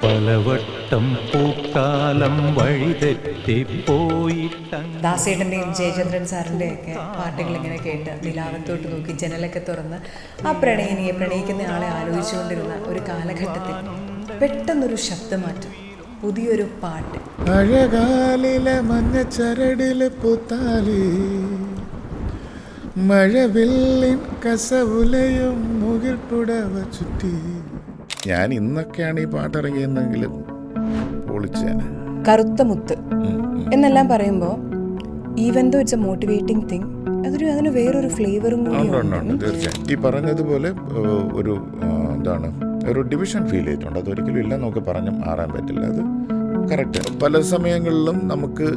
പലവട്ടം പൂക്കാലം വഴിതെറ്റിപ്പോയിട്ട ദാസേട്ടൻ്റെയും ജയചന്ദ്രൻ സാറിൻ്റെയും ഒക്കെ പാട്ടുകൾ ഇങ്ങനെ കേട്ട് നിലാവത്തോട്ട് നോക്കി ജനലൊക്കെ തുറന്ന് ആ പ്രണയിനിയെ പ്രണയിക്കുന്ന ആളെ ആലോചിച്ചുകൊണ്ടിരുന്ന ഒരു കാലഘട്ടത്തിൽ പെട്ടെന്നൊരു ശബ്ദമാറ്റം, പുതിയൊരു പാട്ട്. അഴകാലിലെ മഞ്ഞച്ചരടിലെ പുത്താലി മഴവില്ലിൻ കസവുലയും മുകിൽ പുടവ ചുറ്റി. ഞാൻ ഇന്നൊക്കെയാണ് ഈ പാട്ടിറങ്ങിയെന്നെങ്കിലും പൊളിച്ചേനെ. കറുത്ത മുത്ത് എന്നെല്ലാം പറയുമ്പോൾ even though it's a motivating thing, അതിന് വേറൊരു ഫ്ലേവറും കൂടി ഉണ്ട്. തീർച്ചയായും ഈ പറഞ്ഞതുപോലെ ഒരു എന്താണ് ഒരു ഡിവിഷൻ ഫീൽ ചെയ്തിട്ടുണ്ട്. അതൊരിക്കലും ഇല്ല നമുക്ക് പറഞ്ഞു മാറാൻ പറ്റില്ല. അത് കറക്റ്റ്. പല സമയങ്ങളിലും നമുക്ക്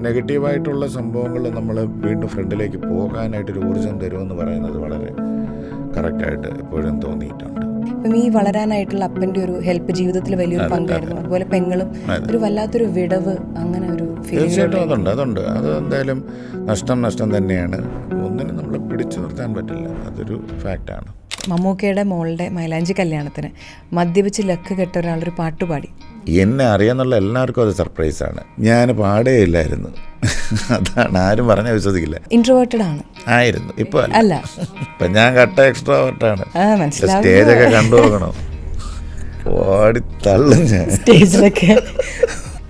നെഗറ്റീവായിട്ടുള്ള സംഭവങ്ങൾ നമ്മളെ വീണ്ടും ഫ്രണ്ടിലേക്ക് പോകാനായിട്ടൊരു ഊർജ്ജം തരുമെന്ന് പറയുന്നത് വളരെ കറക്റ്റായിട്ട് എപ്പോഴും തോന്നിയിട്ടുണ്ട്. ഇപ്പം ഈ വളരാനായിട്ടുള്ള അപ്പൻ്റെ ഒരു ഹെൽപ്പ് ജീവിതത്തിൽ വലിയൊരു പങ്കായിരുന്നു. അതുപോലെ പെങ്ങളും ഒരു വല്ലാത്തൊരു വിടവ്, അങ്ങനെ ഒരു തീർച്ചയായിട്ടും അതുണ്ട്. അത് എന്തായാലും നഷ്ടം തന്നെയാണ്. ഒന്നിനും നമ്മളെ പിടിച്ചു നിർത്താൻ പറ്റില്ല. അതൊരു ഫാക്റ്റാണ്. മമ്മൂക്കയുടെ മോളുടെ മൈലാഞ്ചി കല്യാണത്തിന് മദ്യപിച്ച് ലക്ക് കെട്ട ഒരാളൊരു പാട്ടുപാടി. എന്നെ അറിയാന്നുള്ള എല്ലാവർക്കും അത് സർപ്രൈസാണ്. ഞാൻ പാടേയില്ലായിരുന്നു. അതാണ്, ആരും പറഞ്ഞാൽ വിശ്വസിക്കില്ല. ഇൻട്രോവേർട്ടഡ് ആണ് ആയിരുന്നു, ഇപ്പൊ അല്ല. ഇപ്പൊ ഞാൻ കട്ട എക്സ്ട്രോവേർട്ടാണ്. മനസ്സിലാവും. സ്റ്റേജൊക്കെ കണ്ടു നോക്കണം, ഓടി തള്ളും ഞാൻ സ്റ്റേജിലൊക്കെ.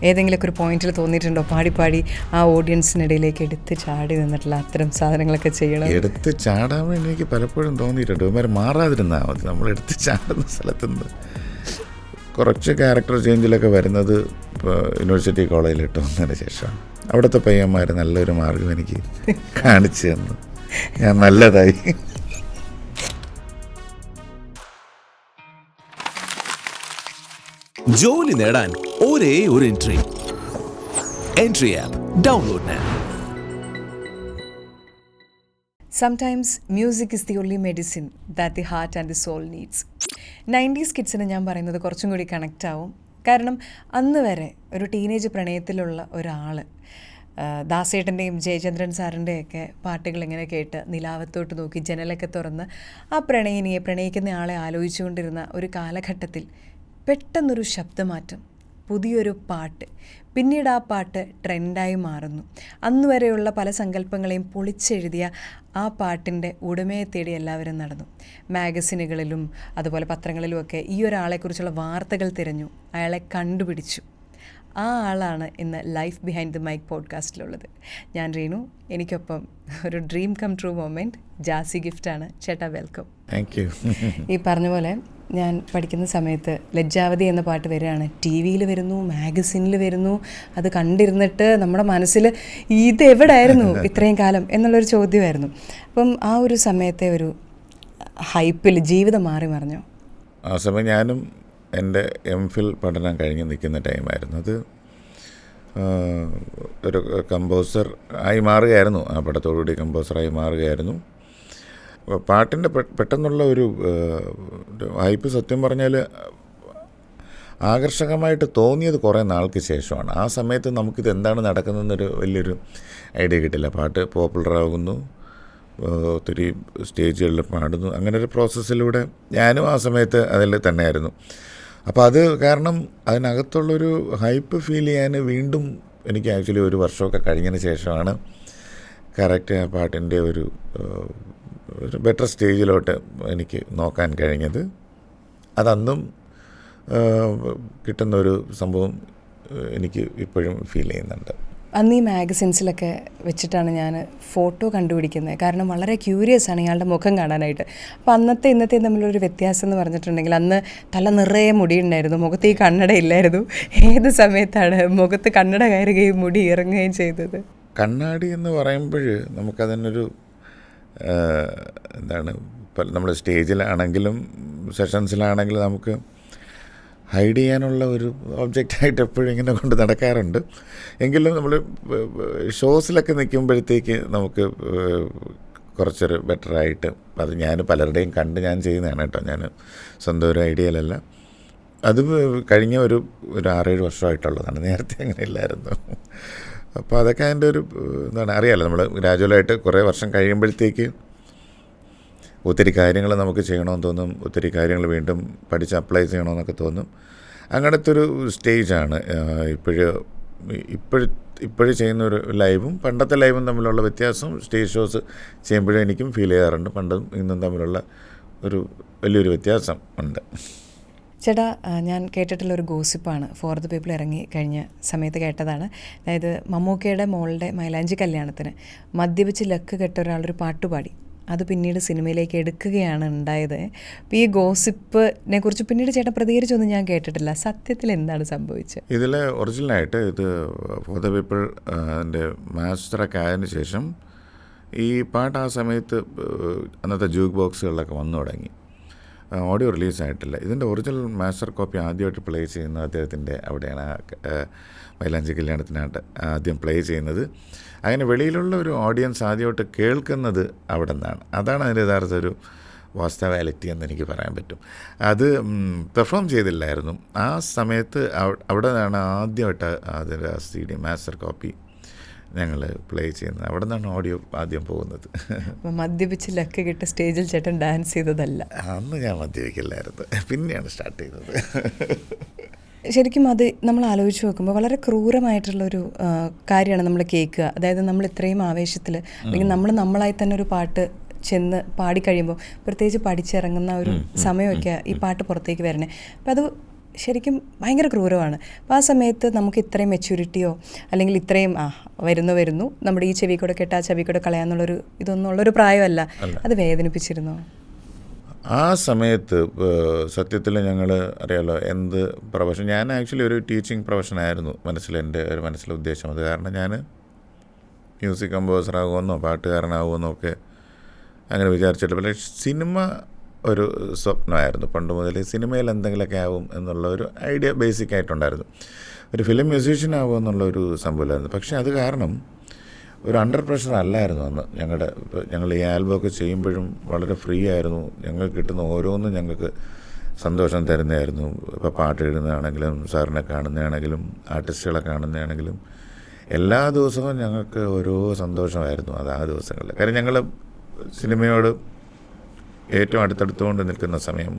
ഏതെങ്കിലുമൊക്കെ ഒരു പോയിന്റിൽ തോന്നിയിട്ടുണ്ടോ പാടി ആ ഓഡിയൻസിനിടയിലേക്ക് എടുത്ത് ചാടി നിന്നിട്ടുള്ള അത്തരം സാധനങ്ങളൊക്കെ ചെയ്യണം? എടുത്ത് ചാടാൻ വേണ്ടി എനിക്ക് പലപ്പോഴും തോന്നിയിട്ടുണ്ട്. ഇവന്മാർ മാറാതിരുന്നാൽ മതി. നമ്മൾ എടുത്ത് ചാടുന്ന സ്ഥലത്തുനിന്ന് കുറച്ച് ക്യാരക്ടർ ചേഞ്ചിലൊക്കെ വരുന്നത് ഇപ്പോൾ യൂണിവേഴ്സിറ്റി കോളേജിലിട്ട് വന്നതിന് ശേഷമാണ്. അവിടുത്തെ പയ്യന്മാർ നല്ലൊരു മാർഗം എനിക്ക് കാണിച്ചു തന്നു. ഞാൻ നല്ലതായി. ജോലി നേടാൻ ഒരേ ഒരു entry app download now. Sometimes music is the only medicine that the heart and the soul needs. 90s കിഡ്സിന് ഞാൻ പറയുന്നത് കുറച്ചും കൂടി കണക്റ്റ് ആവും. കാരണം അന്ന് വരെ ഒരു ടീനേജ് പ്രണയത്തിലുള്ള ഒരാൾ ദാസേട്ടൻ്റെയും ജയചന്ദ്രൻ സാറിൻ്റെയൊക്കെ പാട്ടുകൾ ഇങ്ങനെ കേട്ട് നിലാവത്തോട്ട് നോക്കി ജനലൊക്കെ തുറന്ന് ആ പ്രണയിനിയെ പ്രണയിക്കുന്ന ആളെ ആലോചിച്ചുകൊണ്ടിരുന്ന ഒരു കാലഘട്ടത്തിൽ പെട്ടെന്നൊരു ശബ്ദമാറ്റം, പുതിയൊരു പാട്ട്. പിന്നീട് ആ പാട്ട് ട്രെൻഡായി മാറുന്നു. അന്ന് വരെയുള്ള പല സങ്കല്പങ്ങളെയും പൊളിച്ചെഴുതിയ ആ പാട്ടിൻ്റെ ഉടമയെ തേടി എല്ലാവരും നടന്നു. മാഗസിനുകളിലും അതുപോലെ പത്രങ്ങളിലുമൊക്കെ ഈ ഒരാളെക്കുറിച്ചുള്ള വാർത്തകൾ തിരഞ്ഞു, അയാളെ കണ്ടുപിടിച്ചു. ആ ആളാണ് ഇന്ന് ലൈഫ് ബിഹൈൻഡ് ദി മൈക്ക് പോഡ്കാസ്റ്റിലുള്ളത്. ഞാൻ റീനു. എനിക്കൊപ്പം ഒരു dream come true moment Jassie ഗിഫ്റ്റാണ്. ചേട്ടാ, വെൽക്കം. Thank you. ഈ പറഞ്ഞ പോലെ ഞാൻ പഠിക്കുന്ന സമയത്ത് ലജ്ജാവതി എന്ന പാട്ട് വരികയാണ്, ടി വിയിൽ വരുന്നു, മാഗസിനിൽ വരുന്നു. അത് കണ്ടിരുന്നിട്ട് നമ്മുടെ മനസ്സിൽ ഇതെവിടായിരുന്നു ഇത്രയും കാലം എന്നുള്ളൊരു ചോദ്യമായിരുന്നു. അപ്പം ആ ഒരു സമയത്തെ ഒരു ഹൈപ്പിൽ ജീവിതം മാറി മറിഞ്ഞോ? ആ സമയം ഞാനും എൻ്റെ MPhil പഠനം കഴിഞ്ഞ് നിൽക്കുന്ന ടൈമായിരുന്നു. അത് ഒരു കമ്പോസർ ആയി മാറുകയായിരുന്നു. ആ പടത്തോടുകൂടി കമ്പോസറായി മാറുകയായിരുന്നു. പാട്ടിൻ്റെ പെട്ടെന്നുള്ള ഒരു ഹൈപ്പ് സത്യം പറഞ്ഞാൽ ആകർഷകമായിട്ട് തോന്നിയത് കുറേ നാൾക്ക് ശേഷമാണ്. ആ സമയത്ത് നമുക്കിത് എന്താണ് നടക്കുന്നതെന്നൊരു വലിയൊരു ഐഡിയ കിട്ടില്ല. പാട്ട് പോപ്പുലറാകുന്നു, ഒത്തിരി സ്റ്റേജുകളിൽ പാടുന്നു, അങ്ങനെ ഒരു പ്രോസസ്സിലൂടെ ഞാനും ആ സമയത്ത് അതിൽ തന്നെയായിരുന്നു. അപ്പോൾ അത് കാരണം അതിനകത്തുള്ളൊരു ഹൈപ്പ് ഫീൽ ചെയ്യാൻ വീണ്ടും എനിക്ക് ആക്ച്വലി ഒരു വർഷമൊക്കെ കഴിഞ്ഞതിന് ശേഷമാണ് കറക്റ്റ് ആ പാട്ടിൻ്റെ ഒരു ബെറ്റർ സ്റ്റേജിലോട്ട് എനിക്ക് നോക്കാൻ കഴിഞ്ഞത്. അതന്നും കിട്ടുന്നൊരു സംഭവം എനിക്ക് ഇപ്പോഴും ഫീൽ ചെയ്യുന്നുണ്ട്. അന്ന് ഈ മാഗസിൻസിലൊക്കെ വെച്ചിട്ടാണ് ഞാൻ ഫോട്ടോ കണ്ടുപിടിക്കുന്നത്. കാരണം വളരെ ക്യൂരിയസ് ആണ് ഇയാളുടെ മുഖം കാണാനായിട്ട്. അപ്പോൾ അന്നത്തെ ഇന്നത്തെ തമ്മിലൊരു വ്യത്യാസം എന്ന് പറഞ്ഞിട്ടുണ്ടെങ്കിൽ അന്ന് തല നിറയെ മുടിയുണ്ടായിരുന്നു, മുഖത്ത് ഈ കണ്ണട ഇല്ലായിരുന്നു. ഏത് സമയത്താണ് മുഖത്ത് കണ്ണട കയറുകയും മുടി ഇറങ്ങുകയും ചെയ്തത്? കണ്ണാടി എന്ന് പറയുമ്പോൾ നമുക്കതിനൊരു എന്താണ്, ഇപ്പം നമ്മൾ സ്റ്റേജിലാണെങ്കിലും സെഷൻസിലാണെങ്കിലും നമുക്ക് ഹൈഡ് ചെയ്യാനുള്ള ഒരു ഒബ്ജക്റ്റായിട്ട് എപ്പോഴും ഇങ്ങനെ കൊണ്ട് നടക്കാറുണ്ട്. എങ്കിലും നമ്മൾ ഷോസിലൊക്കെ നിൽക്കുമ്പോഴത്തേക്ക് നമുക്ക് കുറച്ചൊരു ബെറ്ററായിട്ട്, അത് ഞാൻ പലരുടെയും കണ്ട് ഞാൻ ചെയ്യുന്നതാണ് കേട്ടോ, ഞാൻ സ്വന്തം ഒരു ഐഡിയയിലല്ല. അത് കഴിഞ്ഞ ഒരു 6-7 വർഷമായിട്ടുള്ളതാണ്. നേരത്തെ അങ്ങനെ ഇല്ലായിരുന്നു. അപ്പോൾ അതൊക്കെ അതിൻ്റെ ഒരു എന്താണ് അറിയാമല്ലോ, നമ്മൾ ഗ്രാജുവലായിട്ട് കുറേ വർഷം കഴിയുമ്പോഴത്തേക്ക് ഒത്തിരി കാര്യങ്ങൾ നമുക്ക് ചെയ്യണമെന്ന് തോന്നും, ഒത്തിരി കാര്യങ്ങൾ വീണ്ടും പഠിച്ച് അപ്ലൈ ചെയ്യണമെന്നൊക്കെ തോന്നും. അങ്ങനത്തെ ഒരു സ്റ്റേജാണ് ഇപ്പോഴും ചെയ്യുന്ന ഒരു ലൈവും പണ്ടത്തെ ലൈവും തമ്മിലുള്ള വ്യത്യാസം സ്റ്റേജ് ഷോസ് ചെയ്യുമ്പോഴേ എനിക്കും ഫീൽ ചെയ്യാറുണ്ട്. പണ്ടും ഇന്നും തമ്മിലുള്ള ഒരു വലിയൊരു വ്യത്യാസം ഉണ്ട്. ചേട്ടാ, ഞാൻ കേട്ടിട്ടുള്ള ഒരു ഗോസിപ്പാണ്, ഫോർ ദ പീപ്പിൾ ഇറങ്ങി കഴിഞ്ഞ സമയത്ത് കേട്ടതാണ്. അതായത് മമ്മൂക്കയുടെ മോളുടെ മൈലാഞ്ചി കല്യാണത്തിന് മദ്യപിച്ച് ലക്ക് കെട്ട ഒരാളൊരു പാട്ടുപാടി, അത് പിന്നീട് സിനിമയിലേക്ക് എടുക്കുകയാണ് ഉണ്ടായത്. അപ്പോൾ ഈ ഗോസിപ്പിനെ കുറിച്ച് പിന്നീട് ചേട്ടൻ പ്രതികരിച്ചൊന്നും ഞാൻ കേട്ടിട്ടില്ല. സത്യത്തിൽ എന്താണ് സംഭവിച്ചത്? ഇതിൽ ഒറിജിനലായിട്ട് ഇത് ഫോർ ദ പീപ്പിൾ അതിൻ്റെ മാസ്റ്ററൊക്കെ ആയതിനു ശേഷം ഈ പാട്ട് ആ സമയത്ത് അന്നത്തെ ജൂക്ക് ബോക്സുകളിലൊക്കെ വന്നു തുടങ്ങി. ഓഡിയോ റിലീസായിട്ടില്ല. ഇതിൻ്റെ ഒറിജിനൽ മാസ്റ്റർ കോപ്പി ആദ്യമായിട്ട് പ്ലേ ചെയ്യുന്നത് അദ്ദേഹത്തിൻ്റെ അവിടെയാണ്, മൈലാഞ്ചി കല്യാണത്തിനായിട്ട് ആദ്യം പ്ലേ ചെയ്യുന്നത്. അങ്ങനെ വെളിയിലുള്ള ഒരു ഓഡിയൻസ് ആദ്യമായിട്ട് കേൾക്കുന്നത് അവിടെ നിന്നാണ്. അതാണ് അതിൻ്റെ യഥാർത്ഥ ഒരു വാസ്തവാലിറ്റി എന്ന് എനിക്ക് പറയാൻ പറ്റും. അത് പെർഫോം ചെയ്തില്ലായിരുന്നു ആ സമയത്ത്. അവിടെ നിന്നാണ് ആദ്യമായിട്ട് അതിൻ്റെ CD മാസ്റ്റർ കോപ്പി ഞങ്ങൾ പ്ലേ ചെയ്യുന്നത്. അവിടെ നിന്നാണ് ഓഡിയോ ആദ്യം പോകുന്നത്. മദ്യപിച്ച് ലക്ക് കിട്ട സ്റ്റേജിൽ ചേട്ടൻ ഡാൻസ് ചെയ്തതല്ല? അന്ന് ഞാൻ മദ്യപിക്കില്ലായിരുന്നു, പിന്നെയാണ് സ്റ്റാർട്ട് ചെയ്തത്. ശരിക്കും അത് നമ്മൾ ആലോചിച്ച് നോക്കുമ്പോൾ വളരെ ക്രൂരമായിട്ടുള്ളൊരു കാര്യമാണ് നമ്മൾ കേൾക്കുക. അതായത് നമ്മൾ ഇത്രയും ആവേശത്തിൽ, അല്ലെങ്കിൽ നമ്മളായി തന്നെ ഒരു പാട്ട് ചെന്ന് പാടിക്കഴിയുമ്പോൾ, പ്രത്യേകിച്ച് പഠിച്ചിറങ്ങുന്ന ഒരു സമയമൊക്കെ ഈ പാട്ട് പുറത്തേക്ക് വരണേ. അപ്പം അത് ശരിക്കും ഭയങ്കര ക്രൂരമാണ്. അപ്പോൾ ആ സമയത്ത് നമുക്ക് ഇത്രയും മെച്യൂരിറ്റിയോ അല്ലെങ്കിൽ ഇത്രയും വരുന്നു നമ്മുടെ ഈ ചെവി കൂടെ കേട്ട് ആ ചെവി കൂടെ കളയാന്നുള്ളൊരു ഇതൊന്നും ഉള്ളൊരു പ്രായമല്ല. അത് വേദനിപ്പിച്ചിരുന്നോ? ആ സമയത്ത് സത്യത്തിൽ ഞങ്ങൾ അറിയാമല്ലോ എന്ത് പ്രൊഫഷൻ, ഞാൻ ആക്ച്വലി ഒരു ടീച്ചിങ് പ്രൊഫഷനായിരുന്നു എൻ്റെ ഒരു മനസ്സിലെ ഉദ്ദേശം. അത് കാരണം ഞാൻ മ്യൂസിക് കമ്പോസറാകുമെന്നോ പാട്ടുകാരനാകുമെന്നോ ഒക്കെ അങ്ങനെ വിചാരിച്ചിട്ട്, പക്ഷേ സിനിമ ഒരു സ്വപ്നമായിരുന്നു. പണ്ട് മുതൽ സിനിമയിൽ എന്തെങ്കിലുമൊക്കെ ആവും എന്നുള്ള ഒരു ഐഡിയ ബേസിക് ആയിട്ടുണ്ടായിരുന്നു. ഒരു ഫിലിം മ്യൂസീഷ്യൻ ആകുമെന്നുള്ളൊരു സംഭവമായിരുന്നു. പക്ഷേ അത് കാരണം ഒരു അണ്ടർ പ്രഷർ അല്ലായിരുന്നു അന്ന്. ഞങ്ങൾ ഈ ആൽബമൊക്കെ ചെയ്യുമ്പോഴും വളരെ ഫ്രീ ആയിരുന്നു. ഞങ്ങൾക്ക് കിട്ടുന്ന ഓരോന്നും ഞങ്ങൾക്ക് സന്തോഷം തരുന്നതായിരുന്നു. ഇപ്പോൾ പാട്ട് എഴുതുന്നതാണെങ്കിലും സാറിനെ കാണുന്നതാണെങ്കിലും ആർട്ടിസ്റ്റുകളെ കാണുന്നതാണെങ്കിലും എല്ലാ ദിവസവും ഞങ്ങൾക്ക് ഓരോ സന്തോഷമായിരുന്നു അത് ആ ദിവസങ്ങളിൽ. കാര്യം ഞങ്ങൾ സിനിമയോട് ഏറ്റവും അടുത്തടുത്തുകൊണ്ട് നിൽക്കുന്ന സമയം.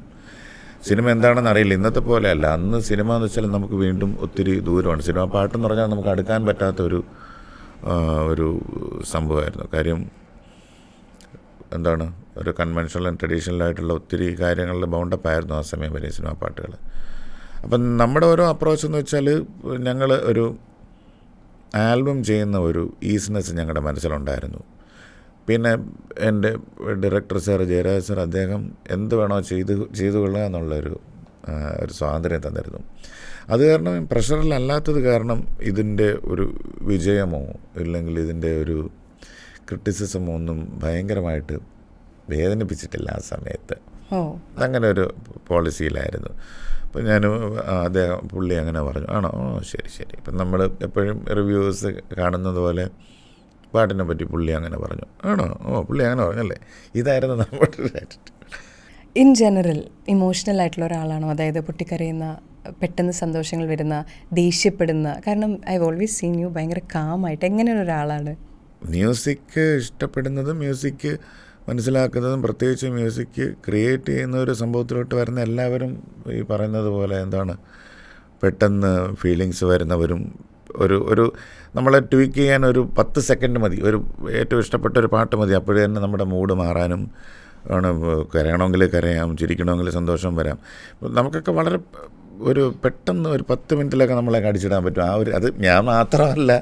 സിനിമ എന്താണെന്ന് അറിയില്ല, ഇന്നത്തെ പോലെ അല്ല. അന്ന് സിനിമ എന്ന് വെച്ചാൽ നമുക്ക് വീണ്ടും ഒത്തിരി ദൂരമാണ്. സിനിമ പാട്ടെന്ന് പറഞ്ഞാൽ നമുക്ക് അടുക്കാൻ പറ്റാത്ത ഒരു സംഭവമായിരുന്നു. കാര്യം എന്താണ്, ഒരു കൺവെൻഷണൽ ആൻഡ് ട്രഡീഷണലായിട്ടുള്ള ഒത്തിരി കാര്യങ്ങളിൽ ബൗണ്ടപ്പായിരുന്നു ആ സമയം വരെ സിനിമാ പാട്ടുകൾ. അപ്പം നമ്മുടെ ഓരോ അപ്രോച്ച് എന്ന് വെച്ചാൽ, ഞങ്ങൾ ഒരു ആൽബം ചെയ്യുന്ന ഒരു ഈസിനെസ് ഞങ്ങളുടെ മനസ്സിലുണ്ടായിരുന്നു. പിന്നെ എൻ്റെ ഡയറക്ടർ സാർ ജയരാജ് സാർ, അദ്ദേഹം എന്ത് വേണോ ചെയ്തു കൊള്ളുക എന്നുള്ളൊരു സ്വാതന്ത്ര്യം തന്നിരുന്നു. അത് കാരണം പ്രഷറിലല്ലാത്തത് കാരണം ഇതിൻ്റെ ഒരു വിജയമോ ഇല്ലെങ്കിൽ ഇതിൻ്റെ ഒരു ക്രിറ്റിസിസമോ ഒന്നും ഭയങ്കരമായിട്ട് വേദനിപ്പിച്ചിട്ടില്ല ആ സമയത്ത്. അങ്ങനെ ഒരു പോളിസിയിലായിരുന്നു. അപ്പം പുള്ളി അങ്ങനെ പറഞ്ഞു, ആണോ, ശരി. ഇപ്പം നമ്മൾ എപ്പോഴും റിവ്യൂസ് കാണുന്നത് പോലെ പാട്ടിനെ പറ്റി പുള്ളി അങ്ങനെ പറഞ്ഞു, ആണോ, പുള്ളി അങ്ങനെ പറഞ്ഞല്ലേ. ഇതായിരുന്നു നമ്മുടെ ആറ്റിറ്റ്യൂഡ്. ഇൻ ജനറൽ ഇമോഷണൽ ആയിട്ടുള്ള ഒരാളാണോ? അതായത് പൊട്ടിക്കരയുന്ന, പെട്ടെന്ന് സന്തോഷങ്ങൾ വരുന്ന, ദേഷ്യപ്പെടുന്ന? കാരണം ഐ ഓൾവേസ് സീൻ യു ഭയങ്കര കാമായിട്ട്. എങ്ങനെയുള്ള ഒരാളാണ്? മ്യൂസിക് ഇഷ്ടപ്പെടുന്നതും മ്യൂസിക് മനസ്സിലാക്കുന്നതും പ്രത്യേകിച്ച് മ്യൂസിക് ക്രിയേറ്റ് ചെയ്യുന്ന ഒരു സംഭവത്തിലോട്ട് വരുന്ന എല്ലാവരും ഈ പറയുന്നത് പോലെ എന്താണ്, പെട്ടെന്ന് ഫീലിങ്സ് വരുന്നവരും ഒരു നമ്മളെ ട്വീക്ക് ചെയ്യാൻ ഒരു 10 സെക്കൻഡ് മതി. ഏറ്റവും ഇഷ്ടപ്പെട്ട ഒരു പാട്ട് മതി, അപ്പോഴേ തന്നെ നമ്മുടെ മൂഡ് മാറാനും ആണ്. കരയണമെങ്കിൽ കരയാം, ചിരിക്കണമെങ്കിൽ സന്തോഷം വരാം. നമുക്കൊക്കെ വളരെ പെട്ടെന്ന് ഒരു 10 മിനിറ്റിലൊക്കെ നമ്മളെ അടിച്ചിടാൻ പറ്റും. അത് ഞാൻ മാത്രമല്ല,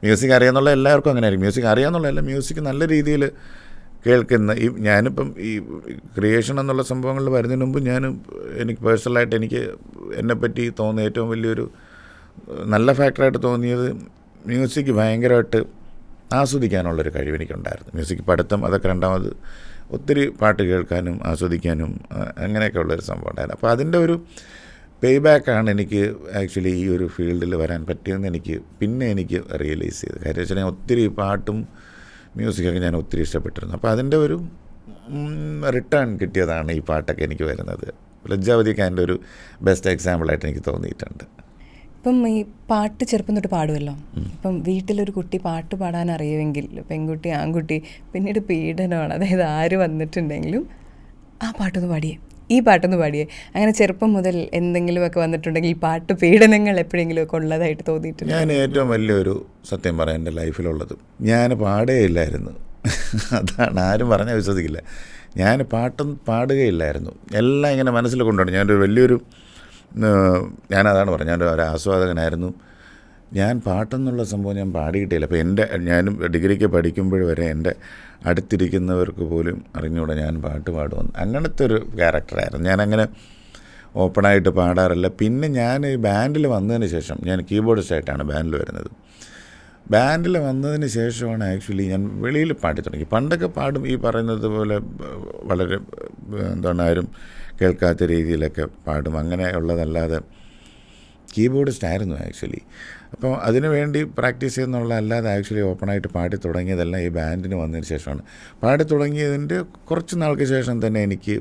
മ്യൂസിക് അറിയാമെന്നുള്ള എല്ലാവർക്കും അങ്ങനെ ആയിരിക്കും. മ്യൂസിക് അറിയാമെന്നുള്ളതല്ല, മ്യൂസിക് നല്ല രീതിയിൽ കേൾക്കുന്ന ഞാനിപ്പം ഈ ക്രിയേഷൻ എന്നുള്ള സംഭവങ്ങളിൽ വരുന്നതിന് മുമ്പ് എനിക്ക് പേഴ്സണലായിട്ട് എന്നെപ്പറ്റി തോന്നുന്ന ഏറ്റവും വലിയൊരു നല്ല ഫാക്ടറായിട്ട് തോന്നിയത് മ്യൂസിക് ഭയങ്കരമായിട്ട് ആസ്വദിക്കാനുള്ളൊരു കഴിവ് എനിക്കുണ്ടായിരുന്നു. മ്യൂസിക് പഠിത്തം അതൊക്കെ രണ്ടാമത്, ഒത്തിരി പാട്ട് കേൾക്കാനും ആസ്വദിക്കാനും അങ്ങനെയൊക്കെ ഉള്ളൊരു സംഭവം ഉണ്ടായിരുന്നു. അപ്പോൾ അതിൻ്റെ ഒരു പേ ബാക്കാണ് എനിക്ക് ആക്ച്വലി ഈ ഒരു ഫീൽഡിൽ വരാൻ പറ്റിയെന്ന് എനിക്ക് റിയലൈസ് ചെയ്തു. കാര്യം വെച്ചാൽ ഞാൻ ഒത്തിരി പാട്ടും മ്യൂസിക്കൊക്കെ ഞാൻ ഒത്തിരി ഇഷ്ടപ്പെട്ടിരുന്നു. അപ്പോൾ അതിൻ്റെ ഒരു റിട്ടേൺ കിട്ടിയതാണ് ഈ പാട്ടൊക്കെ എനിക്ക് വരുന്നത്. ലജ്ജാവതിയൊക്കെ അതിൻ്റെ ഒരു ബെസ്റ്റ് എക്സാമ്പിളായിട്ട് എനിക്ക് തോന്നിയിട്ടുണ്ട്. ഇപ്പം ഈ പാട്ട് ചെറുപ്പം തൊട്ട് പാടുമല്ലോ, ഇപ്പം വീട്ടിലൊരു കുട്ടി പാട്ട് പാടാൻ അറിയുമെങ്കിൽ പെൺകുട്ടി ആൺകുട്ടി പിന്നീട് പീഡനമാണ്. അതായത് ആര് വന്നിട്ടുണ്ടെങ്കിലും ആ പാട്ടൊന്ന് പാടിയേ, ഈ പാട്ടൊന്ന് പാടിയേ, അങ്ങനെ ചെറുപ്പം മുതൽ എന്തെങ്കിലുമൊക്കെ വന്നിട്ടുണ്ടെങ്കിൽ പാട്ട് പീഡനങ്ങൾ എപ്പോഴെങ്കിലുമൊക്കെ ഉള്ളതായിട്ട് തോന്നിയിട്ടുണ്ട്? ഞാൻ ഏറ്റവും വലിയൊരു സത്യം പറയാം എൻ്റെ ലൈഫിലുള്ളത്, ഞാൻ പാടുകയില്ലായിരുന്നു. അതാണ്, ആരും പറഞ്ഞാൽ വിശ്വസിക്കില്ല. ഞാൻ പാടുകയില്ലായിരുന്നു. എല്ലാം ഇങ്ങനെ മനസ്സിൽ കൊണ്ടുപോകണം. ഞാനൊരു വലിയൊരു ഞാനതാണ് പറഞ്ഞത്, ഞാനൊരു ആസ്വാദകനായിരുന്നു. ഞാൻ പാട്ടെന്നുള്ള സംഭവം ഞാൻ പാടിയിട്ടില്ല. അപ്പോൾ ഞാനും ഡിഗ്രിക്ക് പഠിക്കുമ്പോൾ വരെ എൻ്റെ അടുത്തിരിക്കുന്നവർക്ക് പോലും അറിഞ്ഞുകൂടെ ഞാൻ പാട്ട് പാടുമെന്ന്. അങ്ങനത്തെ ഒരു ക്യാരക്ടറായിരുന്നു. ഞാനങ്ങനെ ഓപ്പണായിട്ട് പാടാറില്ല. പിന്നെ ഞാൻ ഈ ബാൻഡിൽ വന്നതിന് ശേഷം, ഞാൻ കീബോർഡിസ്റ്റായിട്ടാണ് ബാൻഡിൽ വരുന്നത്. ബാൻഡിൽ വന്നതിന് ശേഷമാണ് ആക്ച്വലി ഞാൻ വെളിയിൽ പാടി തുടങ്ങി. പണ്ടൊക്കെ പാടും, ഈ പറയുന്നത് പോലെ വളരെ ആരും കേൾക്കാത്ത രീതിയിലൊക്കെ പാടും, അങ്ങനെ ഉള്ളതല്ലാതെ കീബോർഡിസ്റ്റ് ആയിരുന്നു ആക്ച്വലി. അപ്പോൾ അതിനു വേണ്ടി പ്രാക്ടീസ് ചെയ്യുന്നുള്ള അല്ലാതെ ആക്ച്വലി ഓപ്പണായിട്ട് പാടി തുടങ്ങിയതെല്ലാം ഈ ബാൻഡിന് വന്നതിന് ശേഷമാണ്. പാടി തുടങ്ങിയതിൻ്റെ കുറച്ച് നാൾക്ക് ശേഷം തന്നെ എനിക്ക്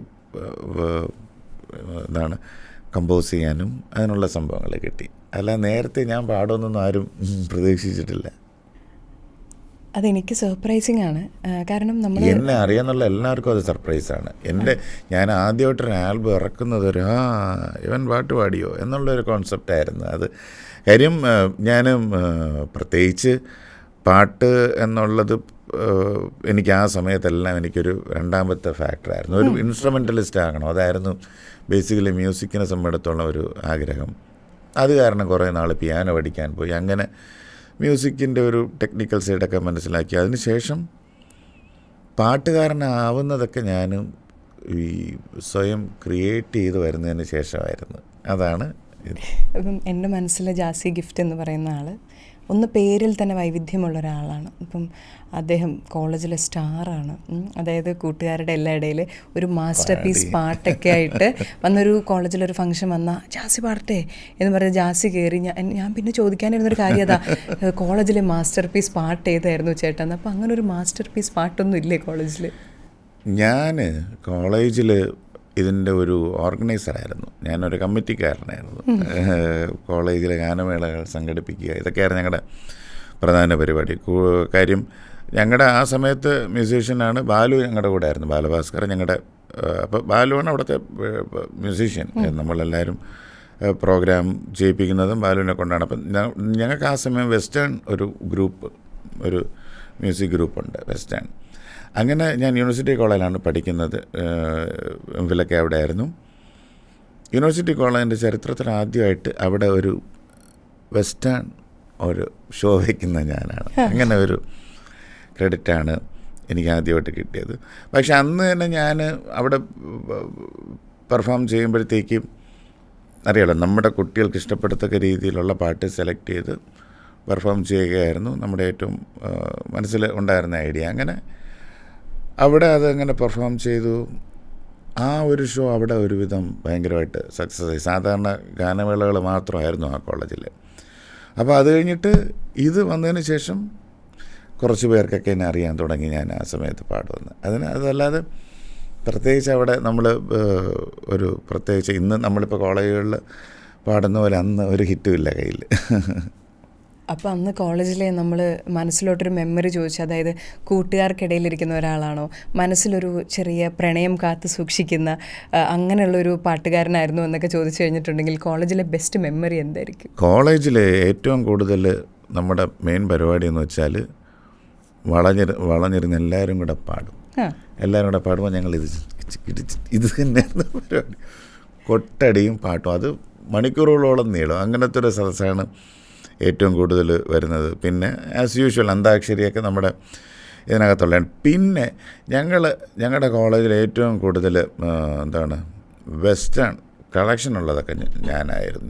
കമ്പോസ് ചെയ്യാനും അതിനുള്ള സംഭവങ്ങൾ കിട്ടി. അല്ല, നേരത്തെ ഞാൻ പാടുമെന്നൊന്നും ആരും പ്രതീക്ഷിച്ചിട്ടില്ല. അതെനിക്ക് സർപ്രൈസിങ് ആണ്. കാരണം നമ്മൾ എന്നെ അറിയാന്നുള്ള എല്ലാവർക്കും അത് സർപ്രൈസാണ്. ഞാൻ ആദ്യമായിട്ടൊരു ആൽബം ഇറക്കുന്നത് ഇവൻ പാട്ട് പാടിയോ എന്നുള്ളൊരു കോൺസെപ്റ്റായിരുന്നു അത്. കാര്യം ഞാൻ പ്രത്യേകിച്ച് പാട്ട് എന്നുള്ളത് എനിക്ക് ആ സമയത്തെല്ലാം എനിക്കൊരു രണ്ടാമത്തെ ഫാക്ടറായിരുന്നു. ഒരു ഇൻസ്ട്രുമെൻ്റലിസ്റ്റ് ആകണം, അതായിരുന്നു ബേസിക്കലി മ്യൂസിക്കിനെ സംബന്ധിച്ചിടത്തോളം ഒരു ആഗ്രഹം. അത് കാരണം കുറേ നാൾ പിയാനോ പഠിക്കാൻ പോയി. അങ്ങനെ മ്യൂസിക്കിൻ്റെ ഒരു ടെക്നിക്കൽ സൈഡൊക്കെ മനസ്സിലാക്കി. അതിന് ശേഷം പാട്ടുകാരനാവുന്നതൊക്കെ ഞാൻ ഈ സ്വയം ക്രിയേറ്റ് ചെയ്ത് വരുന്നതിന് ശേഷമായിരുന്നു. അതാണ് ഇപ്പം എൻ്റെ മനസ്സിൽ ജാസി ഗിഫ്റ്റ് എന്ന് പറയുന്ന ആൾ ഒന്ന് പേരിൽ തന്നെ വൈവിധ്യമുള്ള ഒരാളാണ്. ഇപ്പം അദ്ദേഹം കോളേജിലെ സ്റ്റാറാണ്. അതായത് കൂട്ടുകാരുടെ എല്ലാ ഇടയിൽ ഒരു മാസ്റ്റർ പീസ് പാട്ടൊക്കെ ആയിട്ട് വന്നൊരു കോളേജിലൊരു ഫംഗ്ഷൻ വന്നാൽ ജാസി പാടട്ടെ എന്ന് പറഞ്ഞ് ജാസി കയറി. ഞാൻ പിന്നെ ചോദിക്കാനിരുന്നൊരു കാര്യം അതാ, കോളേജിലെ മാസ്റ്റർ പീസ് പാട്ട് ഏതായിരുന്നു ചേട്ടാ? അപ്പോൾ അങ്ങനെ ഒരു മാസ്റ്റർ പീസ് പാട്ടൊന്നും ഇല്ലേ കോളേജിൽ? ഞാൻ കോളേജിൽ ഇതിൻ്റെ ഒരു ഓർഗനൈസറായിരുന്നു. ഞാനൊരു കമ്മിറ്റിക്കാരനായിരുന്നു. കോളേജിലെ ഗാനമേളകൾ സംഘടിപ്പിക്കുക, ഇതൊക്കെയായിരുന്നു ഞങ്ങളുടെ പ്രധാന പരിപാടി. കാര്യം ഞങ്ങളുടെ ആ സമയത്ത് മ്യൂസീഷ്യനാണ് ബാലു, ഞങ്ങളുടെ കൂടെ ആയിരുന്നു, ബാലഭാസ്കർ ഞങ്ങളുടെ. അപ്പോൾ ബാലുവാണ് അവിടുത്തെ മ്യൂസീഷ്യൻ. നമ്മളെല്ലാവരും പ്രോഗ്രാം ചെയ്യിപ്പിക്കുന്നതും ബാലുവിനെ കൊണ്ടാണ്. അപ്പം ഞങ്ങൾക്ക് ആ സമയം വെസ്റ്റേൺ ഒരു മ്യൂസിക് ഗ്രൂപ്പുണ്ട്, വെസ്റ്റേൺ. അങ്ങനെ ഞാൻ യൂണിവേഴ്സിറ്റി കോളേജിലാണ് പഠിക്കുന്നത്. എംഫിലൊക്കെ അവിടെ ആയിരുന്നു. യൂണിവേഴ്സിറ്റി കോളേജിൻ്റെ ചരിത്രത്തിൽ ആദ്യമായിട്ട് അവിടെ ഒരു വെസ്റ്റേൺ ഒരു ഷോ വയ്ക്കുന്ന ഞാനാണ്. അങ്ങനെ ഒരു ക്രെഡിറ്റാണ് എനിക്ക് ആദ്യമായിട്ട് കിട്ടിയത്. പക്ഷെ അന്ന് തന്നെ ഞാൻ അവിടെ പെർഫോം ചെയ്യുമ്പോഴത്തേക്കും അറിയാലോ, നമ്മുടെ കുട്ടികൾക്ക് ഇഷ്ടപ്പെടത്തക്ക രീതിയിലുള്ള പാട്ട് സെലക്ട് ചെയ്ത് പെർഫോം ചെയ്യുകയായിരുന്നു നമ്മുടെ ഏറ്റവും മനസ്സിൽ ഉണ്ടായിരുന്ന ഐഡിയ. അങ്ങനെ അവിടെ അതങ്ങനെ പെർഫോം ചെയ്തു. ആ ഒരു ഷോ അവിടെ ഒരുവിധം ഭയങ്കരമായിട്ട് സക്സസ് ആയി. സാധാരണ ഗാനമേളകൾ മാത്രമായിരുന്നു ആ കോളേജിൽ. അപ്പോൾ അത് കഴിഞ്ഞിട്ട് ഇത് വന്നതിന് ശേഷം കുറച്ച് പേർക്കൊക്കെ എന്നെ അറിയാൻ തുടങ്ങി ഞാൻ ആ സമയത്ത് പാടുമെന്ന്. അതല്ലാതെ പ്രത്യേകിച്ച് അവിടെ നമ്മൾ പ്രത്യേകിച്ച് ഇന്ന് നമ്മളിപ്പോൾ കോളേജുകളിൽ പാടുന്ന പോലെ അന്ന് ഒരു ഹിറ്റും ഇല്ല കയ്യിൽ. അപ്പോൾ അന്ന് കോളേജിലെ നമ്മൾ മനസ്സിലോട്ടൊരു മെമ്മറി ചോദിച്ചു, അതായത് കൂട്ടുകാർക്കിടയിലിരിക്കുന്ന ഒരാളാണോ, മനസ്സിലൊരു ചെറിയ പ്രണയം കാത്തു സൂക്ഷിക്കുന്ന അങ്ങനെയുള്ളൊരു പാട്ടുകാരനായിരുന്നു എന്നൊക്കെ ചോദിച്ചു കഴിഞ്ഞിട്ടുണ്ടെങ്കിൽ കോളേജിലെ ബെസ്റ്റ് മെമ്മറി എന്തായിരിക്കും? കോളേജിലെ ഏറ്റവും കൂടുതൽ നമ്മുടെ മെയിൻ പരിപാടി എന്ന് വെച്ചാൽ വളഞ്ഞിരുന്ന് എല്ലാവരും കൂടെ പാടും. എല്ലാവരും കൂടെ പാടുമ്പോൾ ഞങ്ങൾ ഇത് തന്നെയായിരുന്നു പരിപാടി. കൊട്ടടിയും പാട്ടും, അത് മണിക്കൂറുകളോളം നീളും. അങ്ങനത്തെ ഒരു സദസ്സാണ് ഏറ്റവും കൂടുതൽ വരുന്നത്. പിന്നെ ആസ് യൂഷ്വൽ അന്താക്ഷരിയൊക്കെ നമ്മുടെ ഇതിനകത്തുള്ളതാണ്. പിന്നെ ഞങ്ങളുടെ കോളേജിൽ ഏറ്റവും കൂടുതൽ വെസ്റ്റേൺ കളക്ഷൻ ഉള്ളതൊക്കെ ഞാനായിരുന്നു.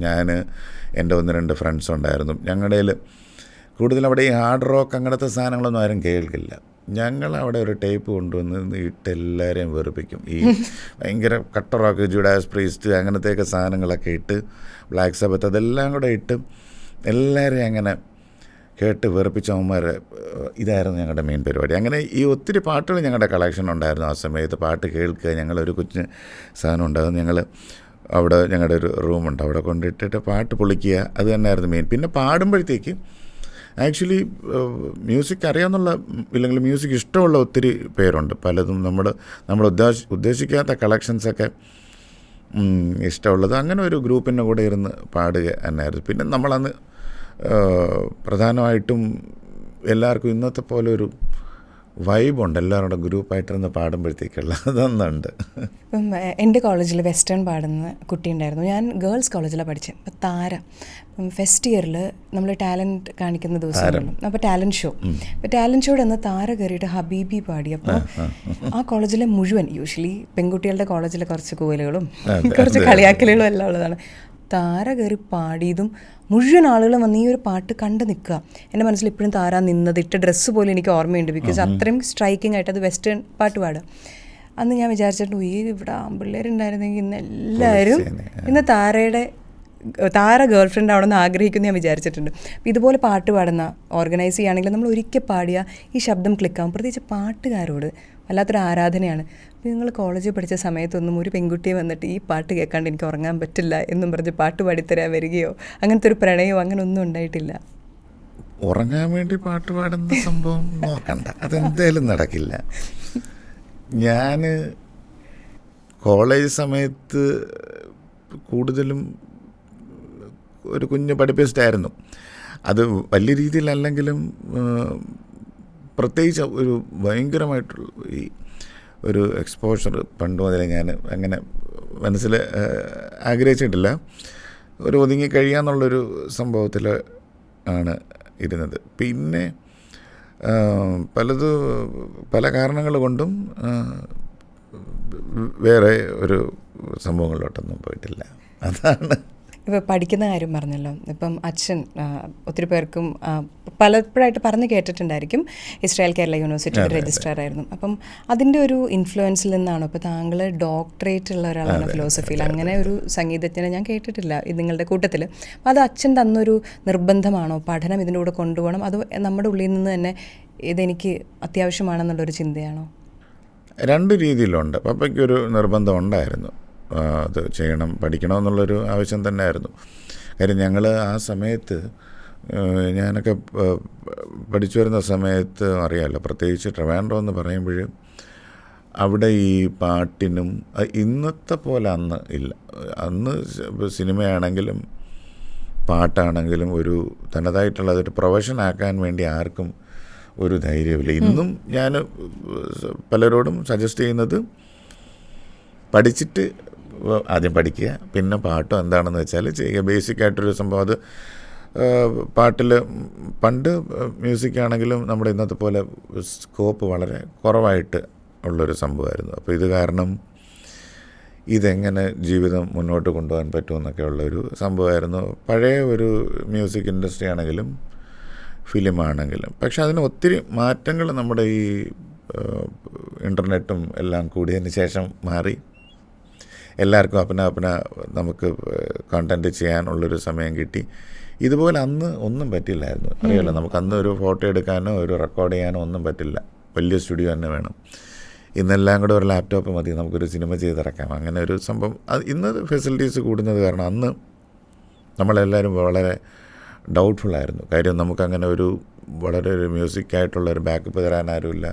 എൻ്റെ 1-2 ഫ്രണ്ട്സ് ഉണ്ടായിരുന്നു. ഞങ്ങളുടെ കൂടുതൽ അവിടെ ഈ ഹാർഡ് റോക്ക് അങ്ങനത്തെ സാധനങ്ങളൊന്നും ആരും കേൾക്കില്ല. ഞങ്ങളവിടെ ഒരു ടേപ്പ് കൊണ്ടുവന്ന് ഇട്ട് എല്ലാവരെയും വെറുപ്പിക്കും. ഈ ഭയങ്കര കട്ട റോക്ക്, ജൂഡാസ് പ്രീസ്റ്റ് അങ്ങനത്തെയൊക്കെ സാധനങ്ങളൊക്കെ ഇട്ട്, ബ്ലാക്ക് സബത്ത് അതെല്ലാം കൂടെ ഇട്ട് എല്ലാവരെയും അങ്ങനെ കേട്ട് വെറുപ്പിച്ചവന്മാർ. ഇതായിരുന്നു ഞങ്ങളുടെ മെയിൻ പരിപാടി. അങ്ങനെ ഈ ഒത്തിരി പാട്ടുകൾ ഞങ്ങളുടെ കളക്ഷൻ ഉണ്ടായിരുന്നു ആ സമയത്ത്. പാട്ട് കേൾക്കുക, ഞങ്ങളൊരു കൊച്ചു സാധനം ഉണ്ടാകും. ഞങ്ങൾ അവിടെ ഞങ്ങളുടെ ഒരു റൂമുണ്ട്, അവിടെ കൊണ്ടിട്ടിട്ട് പാട്ട് പൊളിക്കുക, അത് തന്നെയായിരുന്നു മെയിൻ. പിന്നെ പാടുമ്പോഴത്തേക്ക് ആക്ച്വലി മ്യൂസിക് അറിയാമെന്നുള്ള ഇല്ലെങ്കിൽ മ്യൂസിക് ഇഷ്ടമുള്ള ഒത്തിരി പേരുണ്ട്. പലതും നമ്മൾ ഉദ്ദേശിക്കാത്ത കളക്ഷൻസൊക്കെ ഇഷ്ടമുള്ളത്. അങ്ങനെ ഒരു ഗ്രൂപ്പിൻ്റെ കൂടെ ഇരുന്ന് പാടുക തന്നെയായിരുന്നു. പിന്നെ നമ്മളന്ന് പ്രധാനമായിട്ടും എല്ലാവർക്കും ഇന്നത്തെ പോലെ ഒരു വൈബുണ്ട്, എല്ലാവരുടെ ഗ്രൂപ്പായിട്ടിരുന്ന് പാടുമ്പോഴത്തേക്കുള്ള അതൊന്നുണ്ട്. ഇപ്പം എൻ്റെ കോളേജിൽ വെസ്റ്റേൺ പാടുന്ന കുട്ടി ഉണ്ടായിരുന്നു. ഞാൻ ഗേൾസ് കോളേജിലാണ് പഠിച്ചത്. അപ്പോൾ താര ഇപ്പം ഫസ്റ്റ് ഇയറിൽ നമ്മൾ ടാലൻറ്റ് കാണിക്കുന്ന ദിവസങ്ങളും അപ്പോൾ ടാലൻറ്റ് ഷോ, അപ്പോൾ ടാലൻറ്റ് ഷോയുടെ അന്ന് താര കയറിയിട്ട് ഹബീബി പാടി. അപ്പോൾ ആ കോളേജിലെ മുഴുവൻ, യൂഷ്വലി പെൺകുട്ടികളുടെ കോളേജിലെ കുറച്ച് കൂവലുകളും കുറച്ച് കളിയാക്കലുകളും എല്ലാം ഉള്ളതാണ്. താര കയറി പാടിയതും മുഴുവൻ ആളുകളും വന്ന് ഈ ഒരു പാട്ട് കണ്ട് നിൽക്കുക. എൻ്റെ മനസ്സിൽ ഇപ്പോഴും താര നിന്നത് ഇട്ട ഡ്രസ്സ് പോലും എനിക്ക് ഓർമ്മയുണ്ട്. ബിക്കോസ് അത്രയും സ്ട്രൈക്കിംഗ് ആയിട്ട് അത് വെസ്റ്റേൺ പാട്ട് പാടുക. അന്ന് ഞാൻ വിചാരിച്ചിട്ടുണ്ട്, ഇവിടെ ആൺപിള്ളേരുണ്ടായിരുന്നെങ്കിൽ ഇന്ന് എല്ലാവരും ഇന്ന് താര ഗേൾ ഫ്രണ്ട് ആവണമെന്ന് ആഗ്രഹിക്കുന്നു ഞാൻ വിചാരിച്ചിട്ടുണ്ട്. ഇതുപോലെ പാട്ട് പാടുന്ന ഓർഗനൈസ് ചെയ്യുകയാണെങ്കിൽ നമ്മൾ ഒരിക്കൽ പാടിയ ഈ ശബ്ദം ക്ലിക്കാവും. പ്രത്യേകിച്ച് പാട്ടുകാരോട് വല്ലാത്തൊരു ആരാധനയാണ്. നിങ്ങൾ കോളേജിൽ പഠിച്ച സമയത്തൊന്നും ഒരു പെൺകുട്ടിയെ വന്നിട്ട് ഈ പാട്ട് കേൾക്കാണ്ട് എനിക്ക് ഉറങ്ങാൻ പറ്റില്ല എന്നും പറഞ്ഞ് പാട്ട് പാടിത്തരാൻ വരികയോ അങ്ങനത്തെ ഒരു പ്രണയമോ അങ്ങനെ ഒന്നും ഉണ്ടായിട്ടില്ല. ഉറങ്ങാൻ വേണ്ടി പാട്ട് പാടുന്ന സംഭവം നോക്കണ്ട, അതെന്തായാലും നടക്കില്ല. ഞാൻ കോളേജ് സമയത്ത് കൂടുതലും ഒരു കുഞ്ഞ് പഠിപ്പിസ്റ്റായിരുന്നു. അത് വലിയ രീതിയിലല്ലെങ്കിലും പ്രത്യേകിച്ച് ഒരു ഭയങ്കരമായിട്ടുള്ള ഈ ഒരു എക്സ്പോഷർ പണ്ട് മുതലേ ഞാൻ അങ്ങനെ മനസ്സിൽ ആഗ്രഹിച്ചിട്ടില്ല. ഒരു ഒതുങ്ങി കഴിയാന്നുള്ളൊരു സംഭവത്തിൽ ആണ് ഇരുന്നത്. പിന്നെ പല കാരണങ്ങൾ കൊണ്ടും വേറെ ഒരു സംഭവങ്ങളിലോട്ടൊന്നും പോയിട്ടില്ല. അതാണ്. ഇപ്പോൾ പഠിക്കുന്ന കാര്യം പറഞ്ഞല്ലോ. ഇപ്പം അച്ഛൻ ഒത്തിരി പേർക്കും പലപ്പോഴായിട്ട് പറഞ്ഞ് കേട്ടിട്ടുണ്ടായിരിക്കും ഇസ്രായേൽ കേരള യൂണിവേഴ്സിറ്റിയുടെ രജിസ്ട്രാർ ആയിരുന്നു. അപ്പം അതിൻ്റെ ഒരു ഇൻഫ്ലുവൻസിൽ നിന്നാണോ ഇപ്പോൾ താങ്കൾ ഡോക്ടറേറ്റ് ഉള്ള ഒരാളാണ് ഫിലോസഫിയിൽ, അങ്ങനെ ഒരു സംഗീതജ്ഞനെ ഞാൻ കേട്ടിട്ടില്ല നിങ്ങളുടെ കൂട്ടത്തിൽ. അപ്പോൾ അത് അച്ഛൻ തന്നൊരു നിർബന്ധമാണോ, പഠനം ഇതിൻ്റെ കൂടെ കൊണ്ടുപോകണം, അതോ നമ്മുടെ ഉള്ളിൽ നിന്ന് തന്നെ ഇതെനിക്ക് അത്യാവശ്യമാണെന്നുള്ളൊരു ചിന്തയാണോ? രണ്ട് രീതിയിലുണ്ട്. പപ്പയ്ക്കൊരു നിർബന്ധം ഉണ്ടായിരുന്നു, അത് ചെയ്യണം, പഠിക്കണമെന്നുള്ളൊരു ആവശ്യം തന്നെ ആയിരുന്നു. കാര്യം ഞങ്ങൾ ആ സമയത്ത്, ഞാനൊക്കെ പഠിച്ചു വരുന്ന സമയത്ത് അറിയാമല്ലോ, പ്രത്യേകിച്ച് ട്രിവാൻഡ്രം എന്ന് പറയുമ്പോൾ അവിടെ ഈ പാട്ടിനും ഇന്നത്തെ പോലെ അന്ന് ഇല്ല. അന്ന് സിനിമയാണെങ്കിലും പാട്ടാണെങ്കിലും ഒരു തനതായിട്ടുള്ള അതൊരു പ്രൊഫഷനാക്കാൻ വേണ്ടി ആർക്കും ഒരു ധൈര്യമില്ല. ഇന്നും ഞാൻ പലരോടും സജസ്റ്റ് ചെയ്യുന്നത് പഠിച്ചിട്ട് ആദ്യം പഠിക്കുക, പിന്നെ പാട്ടും എന്താണെന്ന് വെച്ചാൽ ചെയ്യുക. ബേസിക്കായിട്ടൊരു സംഭവം. അത് പാട്ടിൽ പണ്ട് മ്യൂസിക്കാണെങ്കിലും നമ്മുടെ ഇന്നത്തെ പോലെ സ്കോപ്പ് വളരെ കുറവായിട്ട് ഉള്ളൊരു സംഭവമായിരുന്നു. അപ്പോൾ ഇത് കാരണം ഇതെങ്ങനെ ജീവിതം മുന്നോട്ട് കൊണ്ടുപോകാൻ പറ്റുമെന്നൊക്കെ ഉള്ളൊരു സംഭവമായിരുന്നു പഴയ ഒരു മ്യൂസിക് ഇൻഡസ്ട്രി ആണെങ്കിലും ഫിലിമാണെങ്കിലും. പക്ഷെ അതിന് ഒത്തിരി മാറ്റങ്ങൾ നമ്മുടെ ഈ ഇൻ്റർനെറ്റും എല്ലാം കൂടിയതിന് ശേഷം മാറി. എല്ലാവർക്കും അപ്പന നമുക്ക് കണ്ടൻറ്റ് ചെയ്യാനുള്ളൊരു സമയം കിട്ടി. ഇതുപോലെ അന്ന് ഒന്നും പറ്റില്ലായിരുന്നു. അറിയാമല്ലോ, നമുക്ക് അന്ന് ഒരു ഫോട്ടോ എടുക്കാനോ ഒരു റെക്കോർഡ് ചെയ്യാനോ ഒന്നും പറ്റില്ല. വലിയ സ്റ്റുഡിയോ തന്നെ വേണം. ഇന്നെല്ലാം കൂടെ ഒരു ലാപ്ടോപ്പ് മതി, നമുക്കൊരു സിനിമ ചെയ്തിറക്കാം. അങ്ങനെ ഒരു സംഭവം. അത് ഇന്ന് ഫെസിലിറ്റീസ് കൂടുന്നത് കാരണം അന്ന് നമ്മളെല്ലാവരും വളരെ ഡൗട്ട്ഫുള്ളായിരുന്നു. കാര്യം നമുക്കങ്ങനെ വളരെ ഒരു മ്യൂസിക്കായിട്ടുള്ളൊരു ബാക്കപ്പ് തരാൻ ആരുമില്ല.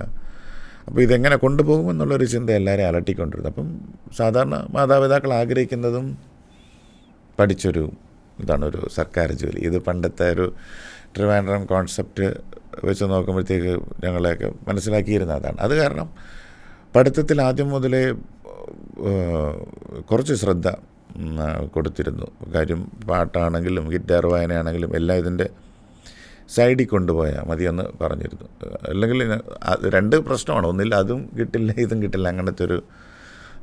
അപ്പോൾ ഇതെങ്ങനെ കൊണ്ടുപോകുമെന്നുള്ളൊരു ചിന്ത എല്ലാവരെയും അലട്ടിക്കൊണ്ടിരുന്നു. അപ്പം സാധാരണ മാതാപിതാക്കൾ ആഗ്രഹിക്കുന്നതും പഠിച്ചൊരു ഒരു സർക്കാർ ജോലി. ഇത് പണ്ടത്തെ ഒരു ട്രിവാൻഡ്രം കോൺസെപ്റ്റ് വെച്ച് നോക്കുമ്പോഴത്തേക്ക് ഞങ്ങളെയൊക്കെ മനസ്സിലാക്കിയിരുന്ന അതാണ്. അത് കാരണം പഠിത്തത്തിൽ ആദ്യം മുതലേ കുറച്ച് ശ്രദ്ധ കൊടുത്തിരുന്നു. കാര്യം പാട്ടാണെങ്കിലും ഗിറ്റാർ വായനയാണെങ്കിലും എല്ലാം ഇതിൻ്റെ സൈഡിൽ കൊണ്ടുപോയാൽ മതിയെന്ന് പറഞ്ഞിരുന്നു. അല്ലെങ്കിൽ രണ്ട് പ്രശ്നമാണ്, ഒന്നില്ല അതും കിട്ടില്ല ഇതും കിട്ടില്ല, അങ്ങനത്തെ ഒരു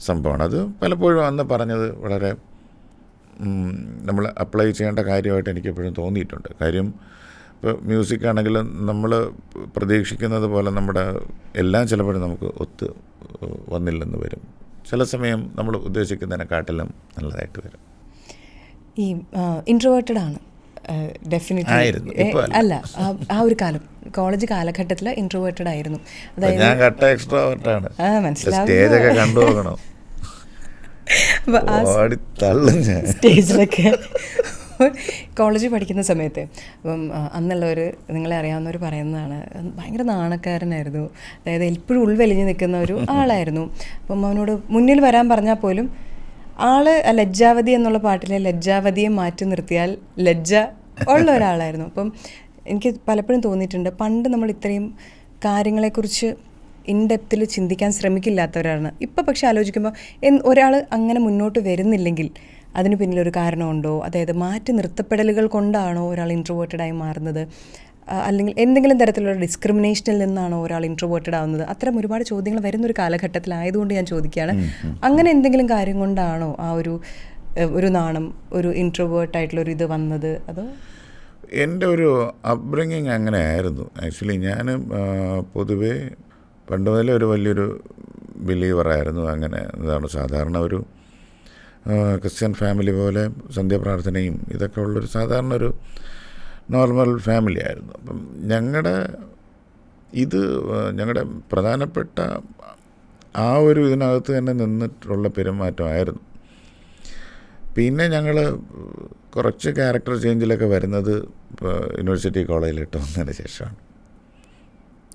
സംഭവമാണ്. അത് പലപ്പോഴും അന്ന് പറഞ്ഞത് വളരെ നമ്മൾ അപ്ലൈ ചെയ്യേണ്ട കാര്യമായിട്ട് എനിക്കെപ്പോഴും തോന്നിയിട്ടുണ്ട്. കാര്യം ഇപ്പോൾ മ്യൂസിക്കാണെങ്കിലും നമ്മൾ പ്രതീക്ഷിക്കുന്നത് പോലെ നമ്മുടെ എല്ലാം ചിലപ്പോഴും നമുക്ക് ഒത്ത് വന്നില്ലെന്ന് വരും. ചില സമയം നമ്മൾ ഉദ്ദേശിക്കുന്നതിനെക്കാട്ടിലും നല്ലതായിട്ട് വരും. ഈ ഇൻട്രോവേർട്ടഡ് ആണ് ഡെഫിനറ്റ്ലി. അല്ല, ആ ഒരു കാലം കോളേജ് കാലഘട്ടത്തിൽ ഇൻട്രോവേർട്ടഡ് ആയിരുന്നു. അതായത് ഞാൻ കട്ട എക്സ്ട്രോവേർട്ടാണ്. മനസ്സിലാവും. സ്റ്റേജൊക്കെ കണ്ടു പോകണം. അപ്പോൾ ആ ഓടിത്തള്ളും ഞാൻ. സ്റ്റേജിലൊക്കെ കോളേജിൽ പഠിക്കുന്ന സമയത്ത് അപ്പം അന്നുള്ളവർ, നിങ്ങളെ അറിയാവുന്നവർ പറയുന്നതാണ്, ഭയങ്കര നാണക്കാരനായിരുന്നു. അതായത് എപ്പോഴും ഉൾവലിഞ്ഞ് നിൽക്കുന്ന ഒരു ആളായിരുന്നു. അപ്പം അവനോട് മുന്നിൽ വരാൻ പറഞ്ഞാൽ പോലും ലജ്ജാവതി എന്നുള്ള പാട്ടിലെ ലജ്ജാവതിയെ മാറ്റി നിർത്തിയാൽ ലജ്ജ ഉള്ള ഒരാളായിരുന്നു. അപ്പം എനിക്ക് പലപ്പോഴും തോന്നിയിട്ടുണ്ട്, പണ്ട് നമ്മൾ ഇത്രയും കാര്യങ്ങളെക്കുറിച്ച് ഇൻഡെപ്തിൽ ചിന്തിക്കാൻ ശ്രമിക്കില്ലാത്തവരാണ്. ഇപ്പം പക്ഷെ ആലോചിക്കുമ്പോൾ ഒരാൾ അങ്ങനെ മുന്നോട്ട് വരുന്നില്ലെങ്കിൽ അതിന് പിന്നിലൊരു കാരണമുണ്ടോ? അതായത് മാറ്റി നിർത്തപ്പെടലുകൾ കൊണ്ടാണോ ഒരാൾ ഇൻട്രോവേർട്ടഡായി മാറുന്നത്? അല്ലെങ്കിൽ എന്തെങ്കിലും തരത്തിലുള്ള ഡിസ്ക്രിമിനേഷനിൽ നിന്നാണോ ഒരാൾ ഇൻട്രോവേർട്ടഡ് ആവുന്നത്? അത്തരം ഒരുപാട് ചോദ്യങ്ങൾ വരുന്നൊരു കാലഘട്ടത്തിലായതുകൊണ്ട് ഞാൻ ചോദിക്കുകയാണ്, അങ്ങനെ എന്തെങ്കിലും കാര്യം കൊണ്ടാണോ ആ ഒരു നാണം, ഒരു ഇൻട്രോവേർട്ടായിട്ടുള്ളൊരു ഇത് വന്നത്? അതോ? എൻ്റെ ഒരു അപ്ബ്രിങ്ങിങ് അങ്ങനെ ആയിരുന്നു. ആക്ച്വലി ഞാൻ പൊതുവേ പണ്ട് മുതലേ ഒരു വലിയൊരു ബിലീവറായിരുന്നു. അങ്ങനെ എന്താണ്, സാധാരണ ഒരു ക്രിസ്ത്യൻ ഫാമിലി പോലെ സന്ധ്യാപ്രാർത്ഥനയും ഇതൊക്കെ ഉള്ളൊരു സാധാരണ ഒരു നോർമൽ ഫാമിലി ആയിരുന്നു. അപ്പം ഞങ്ങളുടെ പ്രധാനപ്പെട്ട ആ ഒരു ഇതിനകത്ത് തന്നെ നിന്നിട്ടുള്ള പെരുമാറ്റമായിരുന്നു. പിന്നെ ഞങ്ങൾ കുറച്ച് ക്യാരക്ടർ ചേഞ്ചിലൊക്കെ വരുന്നത് യൂണിവേഴ്സിറ്റി കോളേജിലിട്ട് വന്നതിന് ശേഷമാണ്.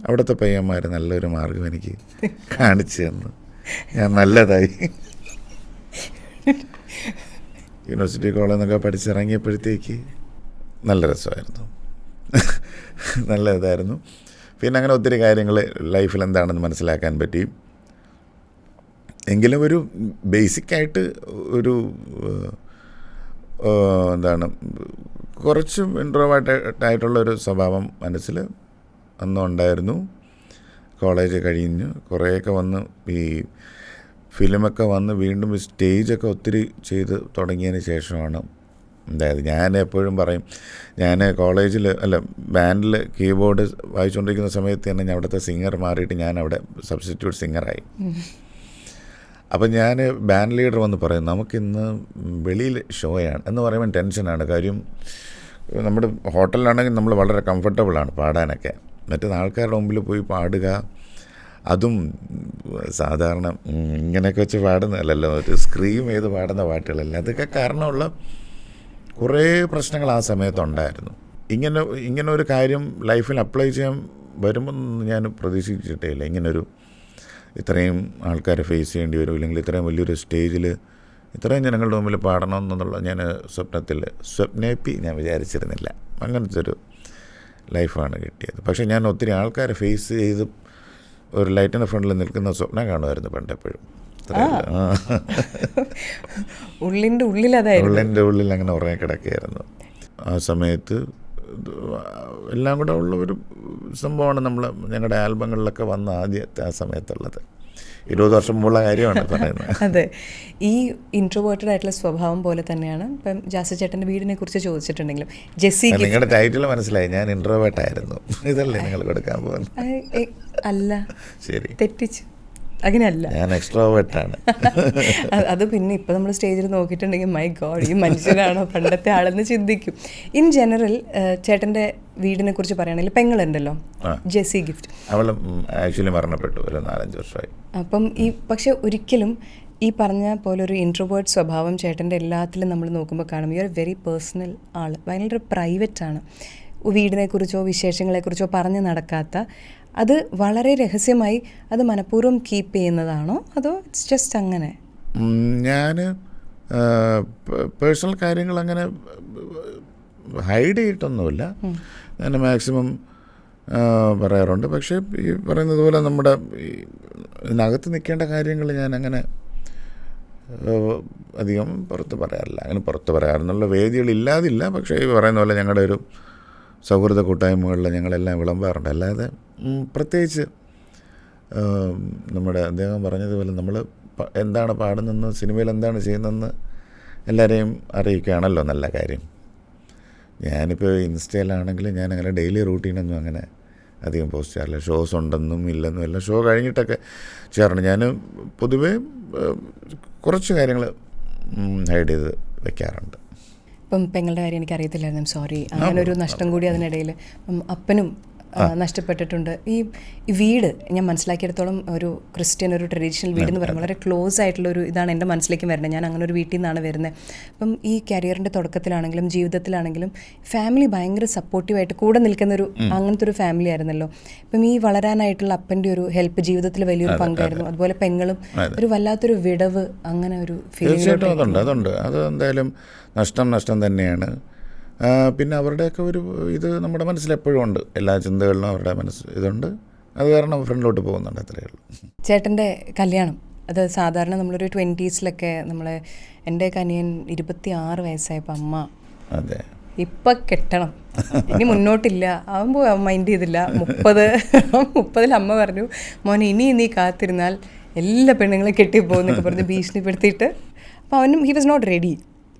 അവിടുത്തെ പയ്യന്മാർ നല്ലൊരു മാർഗം എനിക്ക് കാണിച്ചു തന്നു. ഞാൻ നല്ലതായി യൂണിവേഴ്സിറ്റി കോളേജിൽ നിന്നൊക്കെ പഠിച്ചിറങ്ങിയപ്പോഴത്തേക്ക് നല്ല രസമായിരുന്നു, നല്ല ഇതായിരുന്നു. പിന്നെ അങ്ങനെ ഒത്തിരി കാര്യങ്ങൾ ലൈഫിൽ എന്താണെന്ന് മനസ്സിലാക്കാൻ പറ്റി. എങ്കിലും ഒരു ബേസിക്കായിട്ട് ഒരു എന്താണ്, കുറച്ചും ഇൻട്രോവേർട്ടായിട്ടുള്ളൊരു സ്വഭാവം മനസ്സിൽ അന്നും ഉണ്ടായിരുന്നു. കോളേജ് കഴിഞ്ഞ് കുറേയൊക്കെ വന്ന് ഈ ഫിലിമൊക്കെ വന്ന് വീണ്ടും ഈ സ്റ്റേജൊക്കെ ഒത്തിരി ചെയ്ത് തുടങ്ങിയതിന് ശേഷമാണ് അതായത് ഞാൻ എപ്പോഴും പറയും, ഞാൻ കോളേജിൽ ബാൻഡിൽ കീബോർഡ് വായിച്ചുകൊണ്ടിരിക്കുന്ന സമയത്ത് തന്നെ ഞാൻ അവിടുത്തെ സിംഗർ മാറിയിട്ട് ഞാൻ അവിടെ സബ്സ്റ്റിറ്റ്യൂട്ട് സിംഗറായി. അപ്പം ഞാൻ ബാൻഡ് ലീഡർ വന്ന് പറയും, നമുക്കിന്ന് വെളിയിൽ ഷോയാണ് എന്ന് പറയുമ്പോൾ ടെൻഷനാണ്. കാര്യം നമ്മുടെ ഹോട്ടലിലാണെങ്കിൽ നമ്മൾ വളരെ കംഫർട്ടബിളാണ് പാടാനൊക്കെ. മറ്റേത് ആൾക്കാരുടെ മുമ്പിൽ പോയി പാടുക, അതും സാധാരണ ഇങ്ങനെയൊക്കെ വെച്ച് പാടുന്നതല്ലല്ലോ, ഒരു സ്ക്രീം ചെയ്ത് പാടുന്ന പാട്ടുകളല്ല. അതൊക്കെ കാരണമുള്ള കുറേ പ്രശ്നങ്ങൾ ആ സമയത്തുണ്ടായിരുന്നു. ഇങ്ങനെ ഒരു കാര്യം ലൈഫിൽ അപ്ലൈ ചെയ്യാൻ വരുമെന്ന് ഞാൻ പ്രതീക്ഷിച്ചിട്ടേ ഇല്ല. ഇങ്ങനൊരു ഇത്രയും ആൾക്കാരെ ഫേസ് ചെയ്യേണ്ടി വരും, ഇല്ലെങ്കിൽ ഇത്രയും വലിയൊരു സ്റ്റേജിൽ ഇത്രയും ജനങ്ങളുടെ മുമ്പിൽ പാടണമെന്നുള്ള ഞാൻ സ്വപ്നേപ്പി ഞാൻ വിചാരിച്ചിരുന്നില്ല. അങ്ങനത്തെ ഒരു ലൈഫാണ് കിട്ടിയത്. പക്ഷേ ഞാൻ ഒത്തിരി ആൾക്കാരെ ഫേസ് ചെയ്ത് ഒരു ലൈറ്റിൻ്റെ ഫ്രണ്ടിൽ നിൽക്കുന്ന സ്വപ്നം കാണുമായിരുന്നു പണ്ടെപ്പോഴും. ഉള്ളിൻ്റെ ഉള്ളിൽ അങ്ങനെ ഉറങ്ങിക്കിടക്കുകയായിരുന്നു. ആ സമയത്ത് എല്ലാം കൂടെ ഉള്ള ഒരു സംഭവമാണ് ഞങ്ങളുടെ ആൽബങ്ങളിലൊക്കെ വന്ന ആദ്യത്തെ ആ സമയത്തുള്ളത്. 20 വർഷം മുമ്പുള്ള കാര്യമാണ് പറയുന്നത്. അതെ, ഈ ഇൻട്രോവേർട്ടഡ് ആയിട്ടുള്ള സ്വഭാവം പോലെ തന്നെയാണ് ഇപ്പം ജാസി ചേട്ടൻ്റെ വീടിനെ കുറിച്ച് ചോദിച്ചിട്ടുണ്ടെങ്കിലും ജെസ്സി നിങ്ങളുടെ ടൈറ്റിൽ മനസ്സിലായി, ഞാൻ ഇൻട്രോവേർട്ടായിരുന്നു. ഇതല്ലേ നിങ്ങൾ കൊടുക്കാൻ പോകുന്നത്? അല്ല, ശരി, തെറ്റിച്ചു. അങ്ങനെയല്ല, ഞാൻ എക്സ്ട്രോവേർട്ടാണ്. അത് പിന്നെ ഇപ്പം നമ്മൾ സ്റ്റേജിൽ നോക്കിയിട്ടുണ്ടെങ്കിൽ മൈ ഗോഡ്, ഈ മനുഷ്യനാണോ പണ്ടത്തെ ആളെന്ന് ചിന്തിക്കും. ഇൻ ജനറൽ ചേട്ടൻ്റെ വീടിനെ കുറിച്ച് പറയുകയാണെങ്കിൽ പെങ്ങളുണ്ടല്ലോ, ജെസ്സി ഗിഫ്റ്റ്. അവൾ ആക്ച്വലി മരണപ്പെട്ടു ഒരു 4-5 വർഷമായി. അപ്പം പക്ഷെ ഒരിക്കലും ഈ പറഞ്ഞ പോലെ ഒരു ഇൻട്രോവേർട്ട് സ്വഭാവം ചേട്ടൻ്റെ എല്ലാത്തിലും നമ്മൾ നോക്കുമ്പോൾ കാണും, യു ആർ വെരി പേഴ്സണൽ ആൾ, ഭയങ്കര പ്രൈവറ്റാണ്. വീടിനെക്കുറിച്ചോ വിശേഷങ്ങളെക്കുറിച്ചോ പറഞ്ഞ് നടക്കാത്ത, അത് വളരെ രഹസ്യമായി അത് മനഃപൂർവ്വം കീപ്പ് ചെയ്യുന്നതാണോ അതോ ഇറ്റ്സ് ജസ്റ്റ് അങ്ങനെ? ഞാൻ പേഴ്സണൽ കാര്യങ്ങൾ അങ്ങനെ ഹൈഡ് ചെയ്തിട്ടൊന്നുമില്ല, ഞാൻ മാക്സിമം പറയാറുണ്ട്. പക്ഷേ ഈ പറയുന്നത് പോലെ നമ്മുടെ ഇതിനകത്ത് നിൽക്കേണ്ട കാര്യങ്ങൾ ഞാൻ അങ്ങനെ അധികം പുറത്ത് പറയാറില്ല. അങ്ങനെ പുറത്ത് പറയാറെന്നുള്ള വേദികളില്ലാതില്ല. പക്ഷേ ഈ പറയുന്ന പോലെ ഞങ്ങളുടെ ഒരു സൗഹൃദ കൂട്ടായ്മകളിൽ ഞങ്ങളെല്ലാം വിളമ്പാറുണ്ട്. അല്ലാതെ പ്രത്യേകിച്ച് നമ്മുടെ അദ്ദേഹം പറഞ്ഞതുപോലെ നമ്മൾ എന്താണ് പാടുന്നതെന്ന്, സിനിമയിൽ എന്താണ് ചെയ്യുന്നതെന്ന് എല്ലാവരെയും അറിയിക്കുകയാണല്ലോ നല്ല കാര്യം. ഞാനിപ്പോൾ ഇൻസ്റ്റയിലാണെങ്കിൽ ഞാൻ അങ്ങനെ ഡെയിലി റൂട്ടീനൊന്നും അങ്ങനെ അധികം പോസ്റ്റ് ചെയ്യാറില്ല. ഷോസ് ഉണ്ടെന്നും ഇല്ലെന്നും എല്ലാം ഷോ കഴിഞ്ഞിട്ടൊക്കെ ചെയ്യാറുണ്ട്. ഞാൻ പൊതുവേ കുറച്ച് കാര്യങ്ങൾ ഹൈഡ് ചെയ്ത് വെക്കാറുണ്ട്. ഇപ്പം പെങ്ങളുടെ കാര്യം എനിക്കറിയത്തില്ലായിരുന്നു, സോറി. അങ്ങനെ ഒരു നഷ്ടം കൂടി അതിനിടയിൽ. അപ്പം അപ്പനും നഷ്ടപ്പെട്ടിട്ടുണ്ട്. ഈ വീട് ഞാൻ മനസ്സിലാക്കിയിടത്തോളം ഒരു ക്രിസ്ത്യൻ ഒരു ട്രഡീഷണൽ വീട് എന്ന് പറയുമ്പോൾ വളരെ ക്ലോസ് ആയിട്ടുള്ള ഒരു ഇതാണ് എൻ്റെ മനസ്സിലേക്ക് വരുന്നത്. ഞാൻ അങ്ങനെ ഒരു വീട്ടിൽ നിന്നാണ് വരുന്നത്. അപ്പം ഈ കരിയറിൻ്റെ തുടക്കത്തിലാണെങ്കിലും ജീവിതത്തിലാണെങ്കിലും ഫാമിലി ഭയങ്കര സപ്പോർട്ടീവായിട്ട് കൂടെ നിൽക്കുന്നൊരു അങ്ങനത്തെ ഒരു ഫാമിലി ആയിരുന്നല്ലോ. അപ്പം ഈ വളരാനായിട്ടുള്ള അപ്പൻ്റെ ഒരു ഹെൽപ്പ് ജീവിതത്തിൽ വലിയൊരു പങ്കായിരുന്നു. അതുപോലെ പെങ്ങളും ഒരു വല്ലാത്തൊരു വിടവ്, അങ്ങനെ ഒരു തീർച്ചയായിട്ടും അതുണ്ട്. അത് എന്തായാലും നഷ്ടം തന്നെയാണ്. പിന്നെ അവരുടെയൊക്കെ ഒരു ഇത് നമ്മുടെ മനസ്സിലെപ്പോഴും ഉണ്ട്. എല്ലാ ചിന്തകളിലും അവരുടെ ഇതുണ്ട്. അത് കാരണം ഫ്രണ്ടിലോട്ട് പോകുന്നുണ്ട്, അത്രയേ ഉള്ളൂ. ചേട്ടൻ്റെ കല്യാണം അത് സാധാരണ നമ്മളൊരു 20s നമ്മൾ എൻ്റെ കനിയൻ 26 വയസ്സായപ്പോൾ അമ്മ അതെ ഇപ്പം കെട്ടണം, ഇനി മുന്നോട്ടില്ല ആകുമ്പോൾ മൈൻഡ് ചെയ്തില്ല. 30 അമ്മ പറഞ്ഞു, മോനെ ഇനി നീ കാത്തിരുന്നാൽ എല്ലാ പെണ്ണുങ്ങളും കെട്ടിപ്പോകുന്നൊക്കെ പറഞ്ഞ് ഭീഷണിപ്പെടുത്തിയിട്ട്. അപ്പോൾ അവനും ഹി വാസ് നോട്ട് റെഡി.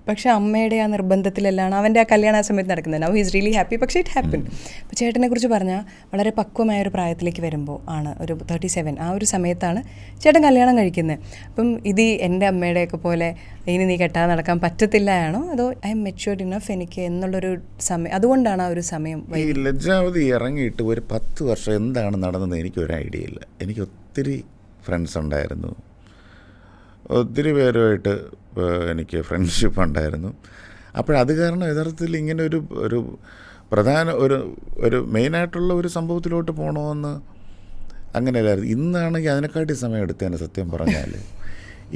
പക്ഷേ അമ്മയുടെ ആ നിർബന്ധത്തിലെല്ലാം അവൻ്റെ ആ കല്യാണ സമയത്ത് നടക്കുന്നത്. Now he is really happy. പക്ഷേ ഇറ്റ് ഹാപ്പൻ. അപ്പോൾ ചേട്ടനെ കുറിച്ച് പറഞ്ഞാൽ വളരെ പക്വമായൊരു പ്രായത്തിലേക്ക് വരുമ്പോൾ ആണ്, ഒരു 37 ആ ഒരു സമയത്താണ് ചേട്ടൻ കല്യാണം കഴിക്കുന്നത്. അപ്പം ഇത് എൻ്റെ അമ്മയുടെയൊക്കെ പോലെ ഇനി നീ കെട്ടാതെ നടക്കാൻ പറ്റത്തില്ല ആണോ, അതോ ഐ എം മെച്യൂർഡ് ഇനഫ് എനിക്ക് എന്നുള്ളൊരു സമയം, അതുകൊണ്ടാണ് ആ ഒരു സമയം? ഈ ലജ്ജാവതി ഇറങ്ങിയിട്ട് ഒരു 10 വർഷം എന്താണ് നടന്നത് എനിക്കൊരു ഐഡിയ ഇല്ല. എനിക്ക് ഒത്തിരി ഫ്രണ്ട്സ് ഉണ്ടായിരുന്നു, ഒത്തിരി പേരുമായിട്ട് എനിക്ക് ഫ്രണ്ട്ഷിപ്പ് ഉണ്ടായിരുന്നു. അപ്പോഴത് കാരണം യഥാർത്ഥത്തിൽ ഇങ്ങനെ ഒരു പ്രധാന ഒരു മെയിനായിട്ടുള്ള ഒരു സംഭവത്തിലോട്ട് പോകണമെന്ന് അങ്ങനെയല്ലായിരുന്നു. ഇന്നാണെങ്കിൽ അതിനെക്കാട്ടി സമയം എടുത്തേനെ സത്യം പറഞ്ഞാൽ.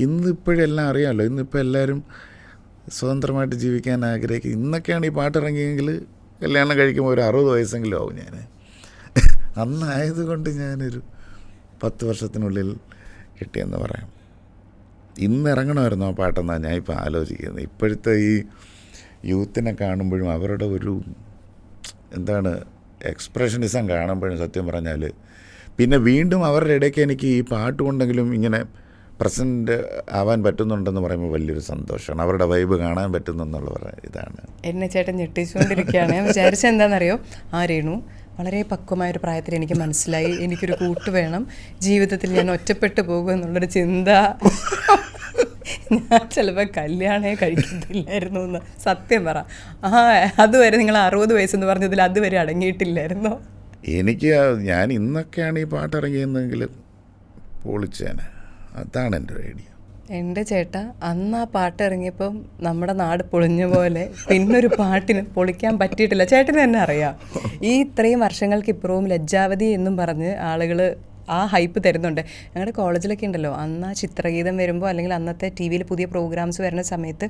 ഇന്നിപ്പോഴെല്ലാം അറിയാമല്ലോ, ഇന്നിപ്പോൾ എല്ലാവരും സ്വതന്ത്രമായിട്ട് ജീവിക്കാൻ ആഗ്രഹിക്കും. ഇന്നൊക്കെയാണ് ഈ പാട്ടിറങ്ങിയെങ്കിൽ കല്യാണം കഴിക്കുമ്പോൾ ഒരു 60 വയസ്സെങ്കിലും ആവും. ഞാൻ അന്നായതുകൊണ്ട് ഞാനൊരു 10 വർഷത്തിനുള്ളിൽ കിട്ടിയെന്ന് പറയാം. ഇന്ന് ഇറങ്ങണമായിരുന്നു ആ പാട്ടെന്നാണ് ഞാൻ ഇപ്പോൾ ആലോചിക്കുന്നത്. ഇപ്പോഴത്തെ ഈ യൂത്തിനെ കാണുമ്പോഴും അവരുടെ ഒരു എന്താണ് എക്സ്പ്രഷനിസം കാണുമ്പോഴും സത്യം പറഞ്ഞാൽ, പിന്നെ വീണ്ടും അവരുടെ ഇടയ്ക്ക് എനിക്ക് ഈ പാട്ട് കൊണ്ടെങ്കിലും ഇങ്ങനെ പ്രസൻറ്റ് ആവാൻ പറ്റുന്നുണ്ടെന്ന് പറയുമ്പോൾ വലിയൊരു സന്തോഷമാണ്. അവരുടെ വൈബ് കാണാൻ പറ്റുന്നെന്നുള്ള ഇതാണ്. എന്നെ ചേട്ടൻ ഞെട്ടിച്ചുകൊണ്ടിരിക്കുകയാണ്. ഞാൻ വിചാരിച്ചത് എന്താണെന്നറിയോ, രേണു വളരെ പക്വമായൊരു പ്രായത്തിൽ എനിക്ക് മനസ്സിലായി എനിക്കൊരു കൂട്ട് വേണം, ജീവിതത്തിൽ ഞാൻ ഒറ്റപ്പെട്ടു പോകും എന്നുള്ളൊരു ചിന്ത. ഞാൻ ചിലപ്പോൾ കല്യാണമേ കഴിക്കത്തില്ലായിരുന്നു എന്ന് സത്യം പറ. അതുവരെ നിങ്ങൾ 60 വയസ്സെന്ന് പറഞ്ഞതിൽ അതുവരെ അടങ്ങിയിട്ടില്ലായിരുന്നോ? ഞാൻ ഇന്നൊക്കെയാണ് ഈ പാട്ടിറങ്ങിയെന്നെങ്കിൽ പൊളിച്ചേനെ. അതാണ് എൻ്റെ ഒരു ഐഡിയ. എൻ്റെ ചേട്ടാ, അന്ന് ആ പാട്ട് ഇറങ്ങിയപ്പം നമ്മുടെ നാട് പൊളിഞ്ഞ പോലെ പിന്നൊരു പാട്ടിന് പൊളിക്കാൻ പറ്റിയിട്ടില്ല. ചേട്ടന് തന്നെ അറിയാം. ഈ ഇത്രയും വർഷങ്ങൾക്കിപ്പുറവും ലജ്ജാവതി എന്നും പറഞ്ഞ് ആളുകൾ ആ ഹൈപ്പ് തരുന്നുണ്ട്. ഞങ്ങളുടെ കോളേജിലൊക്കെ ഉണ്ടല്ലോ, അന്ന് ആ ചിത്രഗീതം വരുമ്പോൾ അല്ലെങ്കിൽ അന്നത്തെ TV യിൽ പുതിയ പ്രോഗ്രാംസ് വരുന്ന സമയത്ത്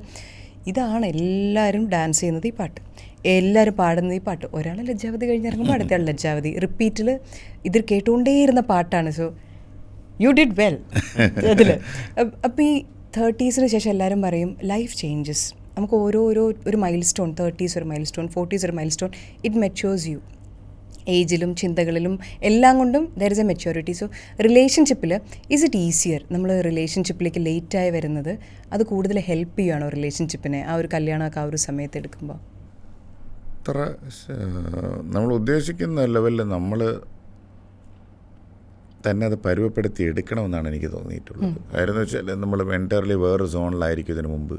ഇതാണ് എല്ലാവരും ഡാൻസ് ചെയ്യുന്നത്, ഈ പാട്ട് എല്ലാവരും പാടുന്നത് ഈ പാട്ട്. ഒരാൾ ലജ്ജാവതി കഴിഞ്ഞിറങ്ങുമ്പോൾ അടുത്തയാൾ ലജ്ജാവതി റിപ്പീറ്റിൽ ഇത് കേട്ടുകൊണ്ടേയിരുന്ന പാട്ടാണ്. സോ യു ഡിഡ് വെൽ അതിൽ. അപ്പോൾ ഈ 30s ശേഷം എല്ലാവരും പറയും ലൈഫ് ചേഞ്ചസ്. നമുക്ക് ഒരു മൈൽ സ്റ്റോൺ, 30s ഒരു മൈൽ സ്റ്റോൺ, 40s ഒരു milestone. It matures you. ഏജിലും ചിന്തകളിലും എല്ലാം കൊണ്ടും there is a maturity. So റിലേഷൻഷിപ്പിൽ ഈസ് ഇറ്റ് ഈസിയർ? നമ്മൾ റിലേഷൻഷിപ്പിലേക്ക് ലേറ്റായി വരുന്നത് അത് കൂടുതൽ ഹെൽപ്പ് ചെയ്യുകയാണോ റിലേഷൻഷിപ്പിനെ, ആ ഒരു കല്യാണമൊക്കെ ആ ഒരു സമയത്ത് എടുക്കുമ്പോൾ? അത്ര നമ്മൾ ഉദ്ദേശിക്കുന്ന ലെവലിൽ നമ്മൾ തന്നെ അത് പരുവപ്പെടുത്തി എടുക്കണമെന്നാണ് എനിക്ക് തോന്നിയിട്ടുള്ളത്. കാര്യം എന്ന് വെച്ചാൽ നമ്മൾ എൻറ്റയർലി വേറൊരു സോണിലായിരിക്കും ഇതിനു മുമ്പ്.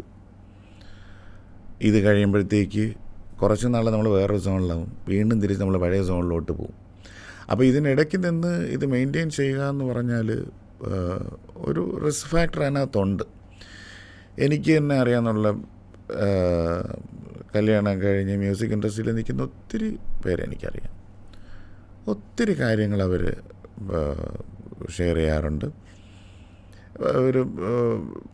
ഇത് കഴിയുമ്പോഴത്തേക്ക് കുറച്ച് നാൾ നമ്മൾ വേറൊരു സോണിലാവും, വീണ്ടും തിരിച്ച് നമ്മൾ പഴയ സോണിലോട്ട് പോകും. അപ്പോൾ ഇതിനിടയ്ക്ക് നിന്ന് ഇത് മെയിൻറ്റെയിൻ ചെയ്യുക എന്ന് പറഞ്ഞാൽ ഒരു റിസ്ക് ഫാക്ടർ അതിനകത്തുണ്ട്. എനിക്ക് തന്നെ അറിയാമെന്നുള്ള കല്യാണം കഴിഞ്ഞ് മ്യൂസിക് ഇൻഡസ്ട്രിയിൽ നിൽക്കുന്ന ഒത്തിരി പേരെനിക്കറിയാം. ഒത്തിരി കാര്യങ്ങൾ അവർ ഷെയർ ചെയ്യാറുണ്ട്. ഒരു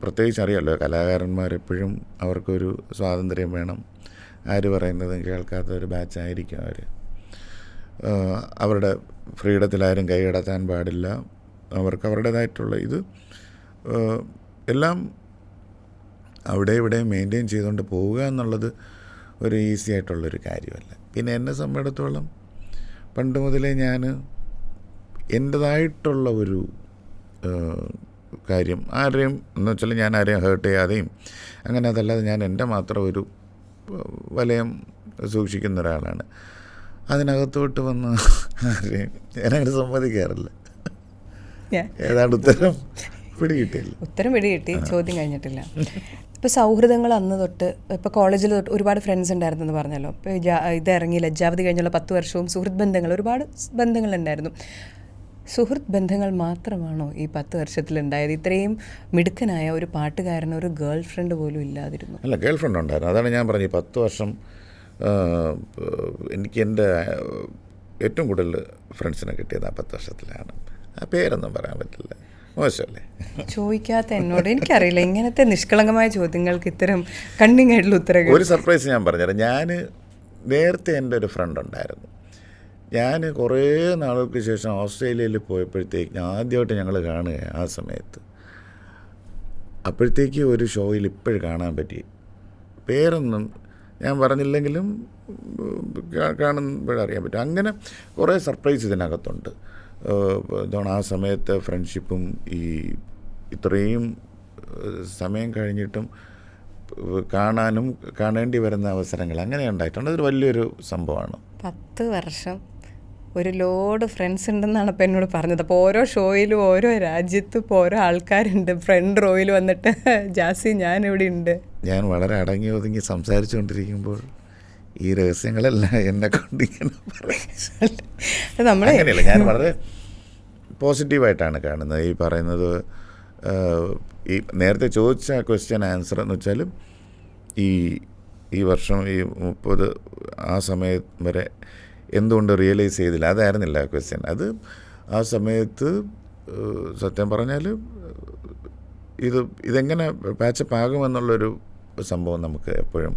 പ്രത്യേകിച്ച് അറിയാമല്ലോ, കലാകാരന്മാരെപ്പോഴും അവർക്കൊരു സ്വാതന്ത്ര്യം വേണം. ആര് പറയുന്നതും കേൾക്കാത്ത ഒരു ബാച്ചായിരിക്കും അവർ. അവരുടെ ഫ്രീഡത്തിലാരും കൈകടത്താൻ പാടില്ല. അവർക്ക് അവരുടേതായിട്ടുള്ള ഇത് എല്ലാം അവിടെ ഇവിടെ മെയിൻറ്റെയിൻ ചെയ്തുകൊണ്ട് പോവുക എന്നുള്ളത് ഒരു ഈസി ആയിട്ടുള്ളൊരു കാര്യമല്ല. പിന്നെ എന്നെ സംബന്ധിച്ചിടത്തോളം പണ്ട് മുതലേ ഞാൻ എൻ്റേതായിട്ടുള്ള ഒരു കാര്യം ആരെയും എന്ന് വെച്ചാൽ ഞാൻ ആരെയും ഹേർട്ട് ചെയ്യാതെയും അങ്ങനെ അതല്ലാതെ ഞാൻ എൻ്റെ മാത്രം ഒരു വലയം സൂക്ഷിക്കുന്ന ഒരാളാണ്. അതിനകത്തോട്ട് വന്ന് ആരെയും ഞാനങ്ങനെ സമ്മതിക്കാറില്ല. ഏതാണ്ട് ഉത്തരം പിടികിട്ടില്ല. ഉത്തരം പിടികിട്ടി, ചോദ്യം കഴിഞ്ഞിട്ടില്ല. ഇപ്പോൾ സൗഹൃദങ്ങൾ അന്ന് തൊട്ട് ഇപ്പോൾ കോളേജിൽ തൊട്ട് ഒരുപാട് ഫ്രണ്ട്സ് ഉണ്ടായിരുന്നു എന്ന് പറഞ്ഞല്ലോ. ഇപ്പോൾ ഇത് ഇറങ്ങി ലജ്ജാവതി കഴിഞ്ഞുള്ള 10 വർഷവും സുഹൃത്ത് ബന്ധങ്ങൾ ഒരുപാട് ബന്ധങ്ങളുണ്ടായിരുന്നു. സുഹൃത്ത് ബന്ധങ്ങൾ മാത്രമാണോ ഈ 10 വർഷത്തിലുണ്ടായത്? ഇത്രയും മിടുക്കനായ ഒരു പാട്ടുകാരന് ഒരു ഗേൾ ഫ്രണ്ട് പോലും ഇല്ലാതിരുന്നു. അല്ല, ഗേൾ ഫ്രണ്ട് ഉണ്ടായിരുന്നു. അതാണ് ഞാൻ പറഞ്ഞത്, 10 വർഷം എനിക്ക് എൻ്റെ ഏറ്റവും കൂടുതൽ ഫ്രണ്ട്സിനെ കിട്ടിയത് ആ 10 വർഷത്തിലാണ്. ആ പേരൊന്നും പറയാൻ പറ്റില്ല, മോശമല്ലേ? ചോദിക്കാത്ത എന്നോട് എനിക്കറിയില്ല ഇങ്ങനത്തെ നിഷ്കളങ്കമായ ചോദ്യങ്ങൾക്ക് ഇത്തരം കണ്ണിങ് ആയിട്ടുള്ള ഉത്തരങ്ങൾ. ഒരു സർപ്രൈസ് ഞാൻ പറഞ്ഞുതരാം. ഞാൻ നേരത്തെ എൻ്റെ ഒരു ഫ്രണ്ട് ഉണ്ടായിരുന്നു. ഞാൻ കുറേ നാളുകൾക്ക് ശേഷം ഓസ്ട്രേലിയയിൽ പോയപ്പോഴത്തേക്ക് ആദ്യമായിട്ട് ഞങ്ങൾ കാണുക ആ സമയത്ത്. അപ്പോഴത്തേക്ക് ഒരു ഷോയിൽ ഇപ്പോഴും കാണാൻ പറ്റി. പേരൊന്നും ഞാൻ പറഞ്ഞില്ലെങ്കിലും കാണുമ്പോഴറിയാൻ പറ്റും. അങ്ങനെ കുറേ സർപ്രൈസ് ഇതിനകത്തുണ്ട്. എന്താണ് ആ സമയത്തെ ഫ്രണ്ട്ഷിപ്പും ഈ ഇത്രയും സമയം കഴിഞ്ഞിട്ടും കാണേണ്ടി വരുന്ന അവസരങ്ങൾ അങ്ങനെ ഉണ്ടായിട്ടുണ്ട്. അതൊരു വലിയൊരു സംഭവമാണ്. 10 വർഷം ഒരു ലോഡ് ഫ്രണ്ട്സ് ഉണ്ടെന്നാണ് അപ്പോൾ എന്നോട് പറഞ്ഞത്. അപ്പോൾ ഓരോ ഷോയിലും ഓരോ രാജ്യത്തും ഇപ്പോൾ ഓരോ ആൾക്കാരുണ്ട്. ഫ്രണ്ട് റോയിൽ വന്നിട്ട് ജാസി ഞാനിവിടെ ഉണ്ട്. ഞാൻ വളരെ അടങ്ങി ഒതുങ്ങി സംസാരിച്ചുകൊണ്ടിരിക്കുമ്പോൾ ഈ രഹസ്യങ്ങളെല്ലാം എന്നെ കൊണ്ടിങ്ങനെ അങ്ങനെയല്ല. ഞാൻ വളരെ പോസിറ്റീവായിട്ടാണ് കാണുന്നത്. ഈ പറയുന്നത് ഈ നേരത്തെ ചോദിച്ച ക്വസ്റ്റ്യൻ ആൻസർ എന്ന് വെച്ചാൽ ഈ വർഷം ഈ 30 ആ സമയം വരെ എന്തുകൊണ്ട് റിയലൈസ് ചെയ്തില്ല, അതായിരുന്നില്ല ക്വസ്റ്റ്യൻ. അത് ആ സമയത്ത് സത്യം പറഞ്ഞാൽ ഇതെങ്ങനെ പാച്ചപ്പ് ആകുമെന്നുള്ളൊരു സംഭവം നമുക്ക് എപ്പോഴും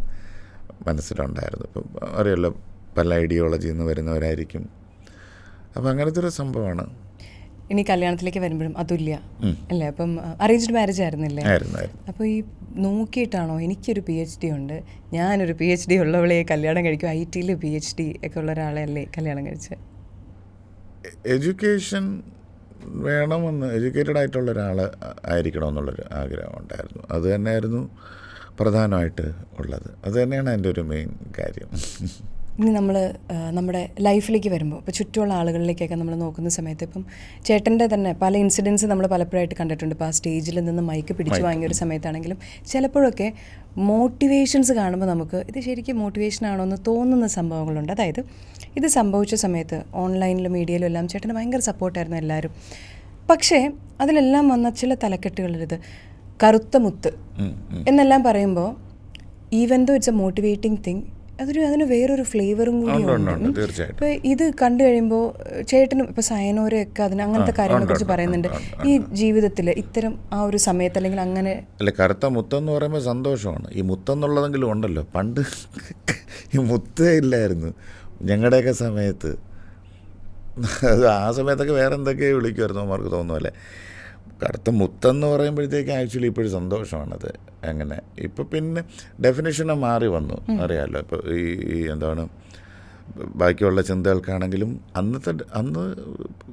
മനസ്സിലുണ്ടായിരുന്നു. ഇപ്പം അറിയാമല്ലോ, പല ഐഡിയോളജിയിൽ നിന്ന് വരുന്നവരായിരിക്കും. അപ്പം അങ്ങനത്തെ ഒരു സംഭവമാണ്. ഇനി കല്യാണത്തിലേക്ക് വരുമ്പോഴും അതുല്യ അല്ലേ? അപ്പം അറേഞ്ച്ഡ് മാരേജ് ആയിരുന്നില്ലേ? അപ്പോൾ ഈ നോക്കിയിട്ടാണോ എനിക്കൊരു PhD ഉണ്ട്, ഞാനൊരു PhD ഉള്ളവളെ കല്യാണം കഴിക്കും, IT PhD ഒക്കെ ഉള്ള ഒരാളെ അല്ലേ കല്യാണം കഴിച്ചത്? എഡ്യൂക്കേഷൻ വേണമെന്ന്, എഡ്യൂക്കേറ്റഡ് ആയിട്ടുള്ള ഒരാൾ ആയിരിക്കണമെന്നുള്ളൊരു ആഗ്രഹം ഉണ്ടായിരുന്നു. അത് തന്നെയായിരുന്നു പ്രധാനമായിട്ട് ഉള്ളത്. അത് തന്നെയാണ് എൻ്റെ ഒരു മെയിൻ കാര്യം. ഇനി നമ്മൾ നമ്മുടെ ലൈഫിലേക്ക് വരുമ്പോൾ ഇപ്പോൾ ചുറ്റുമുള്ള ആളുകളിലേക്കൊക്കെ നമ്മൾ നോക്കുന്ന സമയത്ത് ഇപ്പം ചേട്ടൻ്റെ തന്നെ പല ഇൻസിഡൻസ് നമ്മൾ പലപ്പോഴായിട്ട് കണ്ടിട്ടുണ്ട്. ഇപ്പോൾ ആ സ്റ്റേജിൽ നിന്ന് മൈക്ക് പിടിച്ചു വാങ്ങിയ ഒരു സമയത്താണെങ്കിലും ചിലപ്പോഴൊക്കെ മോട്ടിവേഷൻസ് കാണുമ്പോൾ നമുക്ക് ഇത് ശരിക്കും മോട്ടിവേഷനാണോ എന്ന് തോന്നുന്ന സംഭവങ്ങളുണ്ട്. അതായത് ഇത് സംഭവിച്ച സമയത്ത് ഓൺലൈനിലും മീഡിയയിലും എല്ലാം ചേട്ടന് ഭയങ്കര സപ്പോർട്ടായിരുന്നു എല്ലാവരും. പക്ഷേ അതിലെല്ലാം വന്ന ചില തലക്കെട്ടുകളിത് കറുത്ത മുത്ത് എന്നെല്ലാം പറയുമ്പോൾ even though it's a motivating thing, അതിന് വേറൊരു ഫ്ലേവറും കൂടി ഉണ്ട്. ഇപ്പോൾ ഇത് കണ്ടു കഴിയുമ്പോൾ ചേട്ടനും ഇപ്പോൾ സയനോരയൊക്കെ അങ്ങനത്തെ കാര്യങ്ങളെ കുറിച്ച് പറയുന്നുണ്ട്. ഈ ജീവിതത്തിൽ ഇത്തരം ആ ഒരു സമയത്ത് അല്ലെങ്കിൽ അങ്ങനെ അല്ല, കറുത്ത മുത്തെന്ന് പറയുമ്പോൾ സന്തോഷമാണ്. ഈ മുത്തെന്നുള്ളതെങ്കിലും ഉണ്ടല്ലോ. പണ്ട് ഈ മുത്തേ ഇല്ലായിരുന്നു ഞങ്ങളുടെയൊക്കെ സമയത്ത്. ആ സമയത്തൊക്കെ വേറെ എന്തൊക്കെയോ വിളിക്കുമായിരുന്നു അവർക്ക് തോന്നുമല്ലേ. കറുത്ത മുത്തെന്ന് പറയുമ്പോഴത്തേക്ക് ആക്ച്വലി ഇപ്പോഴും സന്തോഷമാണത്. അങ്ങനെ ഇപ്പോൾ പിന്നെ ഡെഫിനിഷന് മാറി വന്നു, അറിയാമല്ലോ. ഇപ്പോൾ ഈ എന്താണ് ബാക്കിയുള്ള ചിന്തകൾക്കാണെങ്കിലും അന്ന്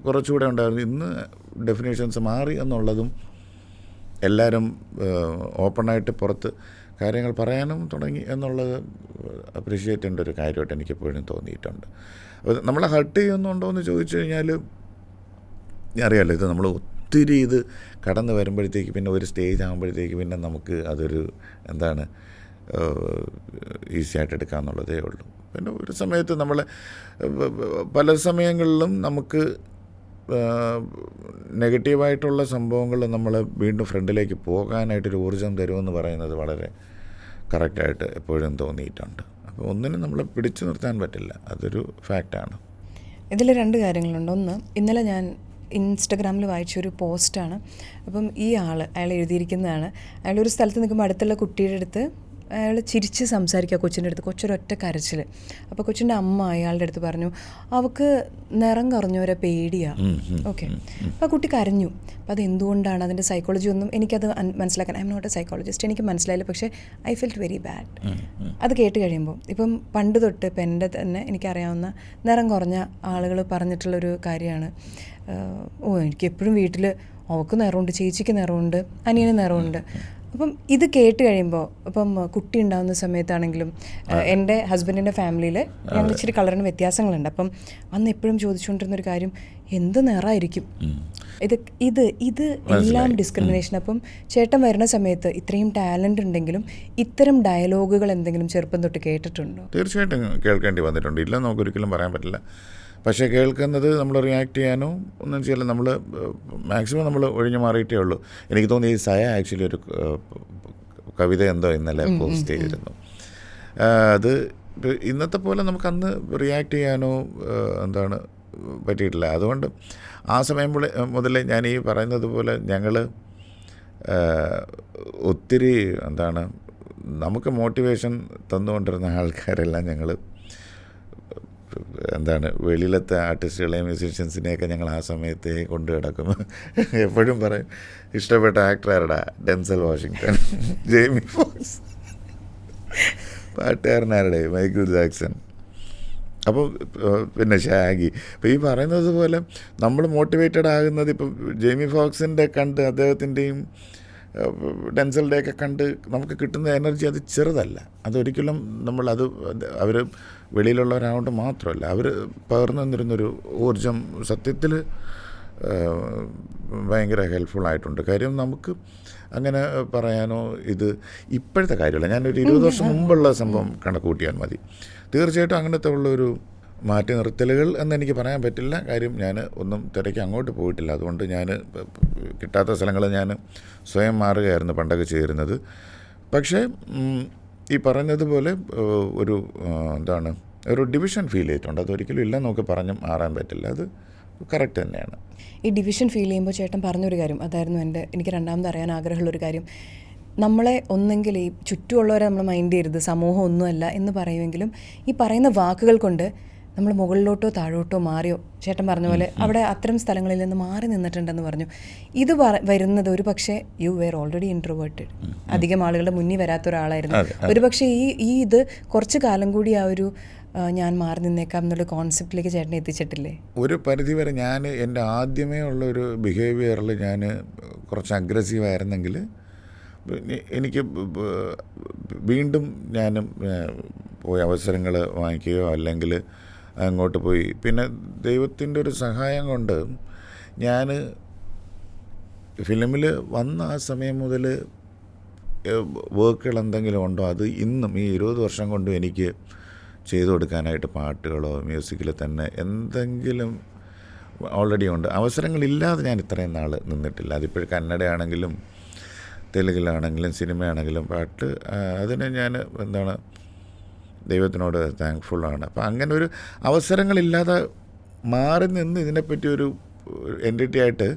കുറച്ചുകൂടെ ഉണ്ടായിരുന്നു. ഇന്ന് ഡെഫിനേഷൻസ് മാറി എന്നുള്ളതും എല്ലാവരും ഓപ്പണായിട്ട് പുറത്ത് കാര്യങ്ങൾ പറയാനും തുടങ്ങി എന്നുള്ളത് അപ്രീഷിയേറ്റ് ചെയ്യേണ്ട ഒരു കാര്യമായിട്ട് എനിക്കെപ്പോഴും തോന്നിയിട്ടുണ്ട്. അപ്പോൾ നമ്മളെ ഹർട്ട് ചെയ്യുന്നുണ്ടോ എന്ന് ചോദിച്ചു കഴിഞ്ഞാൽ അറിയാമല്ലോ, ഇത് നമ്മൾ ഒത്തിരി ഇത് കടന്ന് വരുമ്പോഴത്തേക്ക് പിന്നെ ഒരു സ്റ്റേജ് ആകുമ്പോഴത്തേക്ക് പിന്നെ നമുക്ക് അതൊരു എന്താണ് ഈസി ആയിട്ട് എടുക്കാമെന്നുള്ളതേ ഉള്ളൂ. പിന്നെ ഒരു സമയത്ത് നമ്മൾ പല സമയങ്ങളിലും നമുക്ക് നെഗറ്റീവായിട്ടുള്ള സംഭവങ്ങൾ നമ്മളെ വീണ്ടും ഫ്രണ്ടിലേക്ക് പോകാനായിട്ടൊരു ഊർജ്ജം തരുമെന്ന് പറയുന്നത് വളരെ കറക്റ്റായിട്ട് എപ്പോഴും തോന്നിയിട്ടുണ്ട്. അപ്പോൾ ഒന്നിനും നമ്മളെ പിടിച്ചു നിർത്താൻ പറ്റില്ല, അതൊരു ഫാക്റ്റാണ്. ഇതിൽ 2 കാര്യങ്ങളുണ്ട്. ഒന്ന്, ഇന്നലെ ഞാൻ ഇൻസ്റ്റഗ്രാമിൽ വായിച്ചൊരു പോസ്റ്റാണ്. അപ്പം അയാൾ എഴുതിയിരിക്കുന്നതാണ്. അയാളൊരു സ്ഥലത്ത് നിൽക്കുമ്പോൾ അടുത്തുള്ള കുട്ടിയുടെ അടുത്ത് അയാൾ ചിരിച്ച് സംസാരിക്കുക കൊച്ചിൻ്റെ അടുത്ത്. കൊച്ചൊരൊറ്റ കരച്ചിൽ. അപ്പോൾ കൊച്ചിൻ്റെ അമ്മ അയാളുടെ അടുത്ത് പറഞ്ഞു അവൾക്ക് നിറം കുറഞ്ഞവരെ പേടിയാണ്. ഓക്കെ, അപ്പോൾ ആ കുട്ടി കരഞ്ഞു. അപ്പോൾ അതെന്തുകൊണ്ടാണ്, അതിൻ്റെ സൈക്കോളജി ഒന്നും എനിക്കത് മനസ്സിലാക്കാൻ, I am not a psychologist, എനിക്ക് മനസ്സിലായില്ല. പക്ഷേ ഐ ഫെൽറ്റ് വെരി ബാഡ്. അത് കേട്ട് കഴിയുമ്പോൾ ഇപ്പം പണ്ട് തൊട്ട് ഇപ്പം എൻ്റെ തന്നെ എനിക്കറിയാവുന്ന നിറം കുറഞ്ഞ ആളുകൾ പറഞ്ഞിട്ടുള്ളൊരു കാര്യമാണ്, എനിക്ക് എപ്പോഴും വീട്ടിൽ അവൾക്ക് നിറമുണ്ട്, ചേച്ചിക്ക് നിറമുണ്ട്, അനിയന് നിറമുണ്ട്. അപ്പം ഇത് കേട്ട് കഴിയുമ്പോൾ ഇപ്പം കുട്ടി ഉണ്ടാകുന്ന സമയത്താണെങ്കിലും എൻ്റെ ഹസ്ബൻഡിൻ്റെ ഫാമിലിയിൽ ഞങ്ങൾ ഇച്ചിരി കളറിന് വ്യത്യാസങ്ങളുണ്ട്. അപ്പം അന്ന് എപ്പോഴും ചോദിച്ചുകൊണ്ടിരുന്നൊരു കാര്യം, എന്ത് നിറമായിരിക്കും ഇത് എല്ലാം ഡിസ്ക്രിമിനേഷൻ. അപ്പം ചേട്ടൻ വരുന്ന സമയത്ത് ഇത്രയും ടാലൻ്റ് ഉണ്ടെങ്കിലും ഇത്തരം ഡയലോഗുകൾ എന്തെങ്കിലും ചെറുപ്പം തൊട്ട് കേട്ടിട്ടുണ്ടോ? തീർച്ചയായിട്ടും കേൾക്കേണ്ടി വന്നിട്ടുണ്ട്, ഇല്ല നമുക്കൊരിക്കലും പറയാൻ പറ്റില്ല. പക്ഷേ കേൾക്കുന്നത് നമ്മൾ റിയാക്ട് ചെയ്യാനോ ഒന്നും ചെയ്യില്ല. നമ്മൾ മാക്സിമം നമ്മൾ ഒഴിഞ്ഞു മാറിയിട്ടേ ഉള്ളൂ. എനിക്ക് തോന്നി ഈ സയ ആക്ച്വലി ഒരു കവിത എന്തോ ഇന്നലെ പോസ്റ്റ് ചെയ്തിരുന്നു. അത് ഇന്നത്തെ പോലെ നമുക്കന്ന് റിയാക്ട് ചെയ്യാനോ പറ്റിയിട്ടില്ല. അതുകൊണ്ട് ആ സമയം മുതലേ ഞാൻ ഈ പറയുന്നത് പോലെ ഞങ്ങൾ ഒത്തിരി നമുക്ക് മോട്ടിവേഷൻ തന്നുകൊണ്ടിരുന്ന ആൾക്കാരെല്ലാം ഞങ്ങൾ വെളിയിലത്തെ ആർട്ടിസ്റ്റുകളെയും മ്യൂസീഷ്യൻസിനെയൊക്കെ ഞങ്ങൾ ആ സമയത്തേ കൊണ്ടു കിടക്കും. എപ്പോഴും പറയും, ഇഷ്ടപ്പെട്ട ആക്ടറാരടാ, ഡെൻസൽ വാഷിങ്ടൺ, ജെയ്മി ഫോക്സ്, പാട്ടുകാരനാരുടെ മൈക്കിൾ ജാക്സൺ, അപ്പോൾ പിന്നെ ഷാഗി. അപ്പോൾ ഈ പറയുന്നത് പോലെ നമ്മൾ മോട്ടിവേറ്റഡ് ആകുന്നത് ഇപ്പം ജെയ്മി ഫോക്സിൻ്റെ കണ്ട് അദ്ദേഹത്തിൻ്റെയും ഡെൻസലിൻ്റെയൊക്കെ കണ്ട് നമുക്ക് കിട്ടുന്ന എനർജി അത് ചെറുതല്ല. അതൊരിക്കലും അവർ വെളിയിലുള്ളവരാകൊണ്ട് മാത്രമല്ല, അവർ പകർന്നു തന്നിരുന്നൊരു ഊർജം സത്യത്തിൽ ഭയങ്കര ഹെൽപ്ഫുള്ളായിട്ടുണ്ട്. കാര്യം നമുക്ക് അങ്ങനെ പറയാനോ ഇത് ഇപ്പോഴത്തെ കാര്യമല്ല, ഞാനൊരു 20 വർഷം മുമ്പുള്ള സംഭവം കണക്ക് കൂട്ടിയാൽ മതി. തീർച്ചയായിട്ടും അങ്ങനത്തെ ഉള്ളൊരു മാറ്റി നിർത്തലുകൾ എന്നെനിക്ക് പറയാൻ പറ്റില്ല. കാര്യം ഞാൻ ഒന്നും തിരക്ക് അങ്ങോട്ട് പോയിട്ടില്ല. അതുകൊണ്ട് ഞാൻ കിട്ടാത്ത സ്ഥലങ്ങൾ ഞാൻ സ്വയം മാറുകയായിരുന്നു പണ്ടൊക്കെ ചേരുന്നത്. പക്ഷേ ഈ പറഞ്ഞതുപോലെ ഒരു ഒരു ഡിവിഷൻ ഫീൽ ചെയ്തിട്ടുണ്ട്. അതൊരിക്കലും ഇല്ല നമുക്ക് പറഞ്ഞും മാറാൻ പറ്റില്ല. അത് കറക്റ്റ് തന്നെയാണ്. ഈ ഡിവിഷൻ ഫീൽ ചെയ്യുമ്പോൾ ചേട്ടൻ പറഞ്ഞൊരു കാര്യം, അതായിരുന്നു എനിക്ക് രണ്ടാമത് അറിയാൻ ആഗ്രഹമുള്ളൊരു കാര്യം. നമ്മളെ ഒന്നെങ്കിൽ ഈ ചുറ്റുമുള്ളവരെ നമ്മൾ മൈൻഡ് ചെയ്യരുത്, സമൂഹം ഒന്നുമല്ല എന്ന് പറയുമെങ്കിലും ഈ പറയുന്ന വാക്കുകൾ കൊണ്ട് നമ്മൾ മുകളിലോട്ടോ താഴോട്ടോ മാറിയോ, ചേട്ടൻ പറഞ്ഞ പോലെ അവിടെ അത്തരം സ്ഥലങ്ങളിൽ നിന്ന് മാറി നിന്നിട്ടുണ്ടെന്ന് പറഞ്ഞു. ഇത് വരുന്നത് ഒരു പക്ഷേ യു വെയർ ഓൾറെഡി ഇൻട്രോവേർട്ടഡ്, അധികം ആളുകളുടെ മുന്നിൽ വരാത്ത ഒരാളായിരുന്നു. ഒരു പക്ഷേ ഇത് കുറച്ച് കാലം കൂടി ആ ഒരു ഞാൻ മാറി നിന്നേക്കാം എന്നുള്ള കോൺസെപ്റ്റിലേക്ക് ചേട്ടനെ എത്തിച്ചിട്ടില്ലേ? ഒരു പരിധിവരെ ഞാൻ എൻ്റെ ആദ്യമേ ഉള്ളൊരു ബിഹേവിയറിൽ ഞാൻ കുറച്ച് അഗ്രസീവായിരുന്നെങ്കിൽ എനിക്ക് വീണ്ടും ഞാൻ പോയി അവസരങ്ങൾ വാങ്ങിക്കുകയോ അല്ലെങ്കിൽ അങ്ങോട്ട് പോയി, പിന്നെ ദൈവത്തിൻ്റെ ഒരു സഹായം കൊണ്ട് ഞാൻ ഫിലിമിൽ വന്ന ആ സമയം മുതൽ വർക്കുകൾ എന്തെങ്കിലും ഉണ്ടോ അത് ഇന്നും ഈ 20 വർഷം കൊണ്ടും എനിക്ക് ചെയ്തു കൊടുക്കാനായിട്ട് പാട്ടുകളോ മ്യൂസിക്കിൽ തന്നെ എന്തെങ്കിലും ഓൾറെഡി ഉണ്ട്. അവസരങ്ങളില്ലാതെ ഞാൻ ഇത്രയും നാൾ നിന്നിട്ടില്ല. അതിപ്പോൾ കന്നഡയാണെങ്കിലും തെലുങ്കിലാണെങ്കിലും സിനിമയാണെങ്കിലും പാട്ട്, അതിന് ഞാൻ ദൈവത്തിനോട് താങ്ക്ഫുള്ളാണ്. അപ്പോൾ അങ്ങനെ ഒരു അവസരങ്ങളില്ലാതെ മാറി നിന്ന് ഇതിനെപ്പറ്റി ഒരു എൻറ്റിറ്റി ആയിട്ട്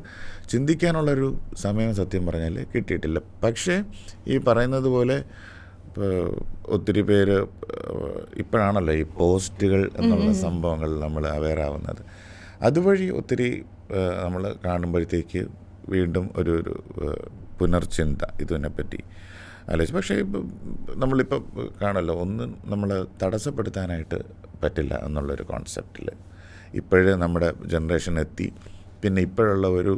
ചിന്തിക്കാനുള്ളൊരു സമയം സത്യം പറഞ്ഞാൽ കിട്ടിയിട്ടില്ല. പക്ഷേ ഈ പറയുന്നത് പോലെ ഒത്തിരി പേര് ഇപ്പോഴാണല്ലോ ഈ പോസ്റ്റുകൾ എന്നുള്ള സംഭവങ്ങൾ നമ്മൾ അവെയർ ആവുന്നത്. അതുവഴി ഒത്തിരി നമ്മൾ കാണുമ്പോഴത്തേക്ക് വീണ്ടും ഒരു പുനർചിന്ത ഇതിനെപ്പറ്റി ആലോചിച്ചു. പക്ഷേ നമ്മളിപ്പോൾ കാണല്ലോ, ഒന്നും നമ്മൾ തടസ്സപ്പെടുത്താനായിട്ട് പറ്റില്ല എന്നുള്ളൊരു കോൺസെപ്റ്റിൽ ഇപ്പോഴേ നമ്മുടെ ജനറേഷൻ എത്തി. പിന്നെ ഇപ്പോഴുള്ള ഒരു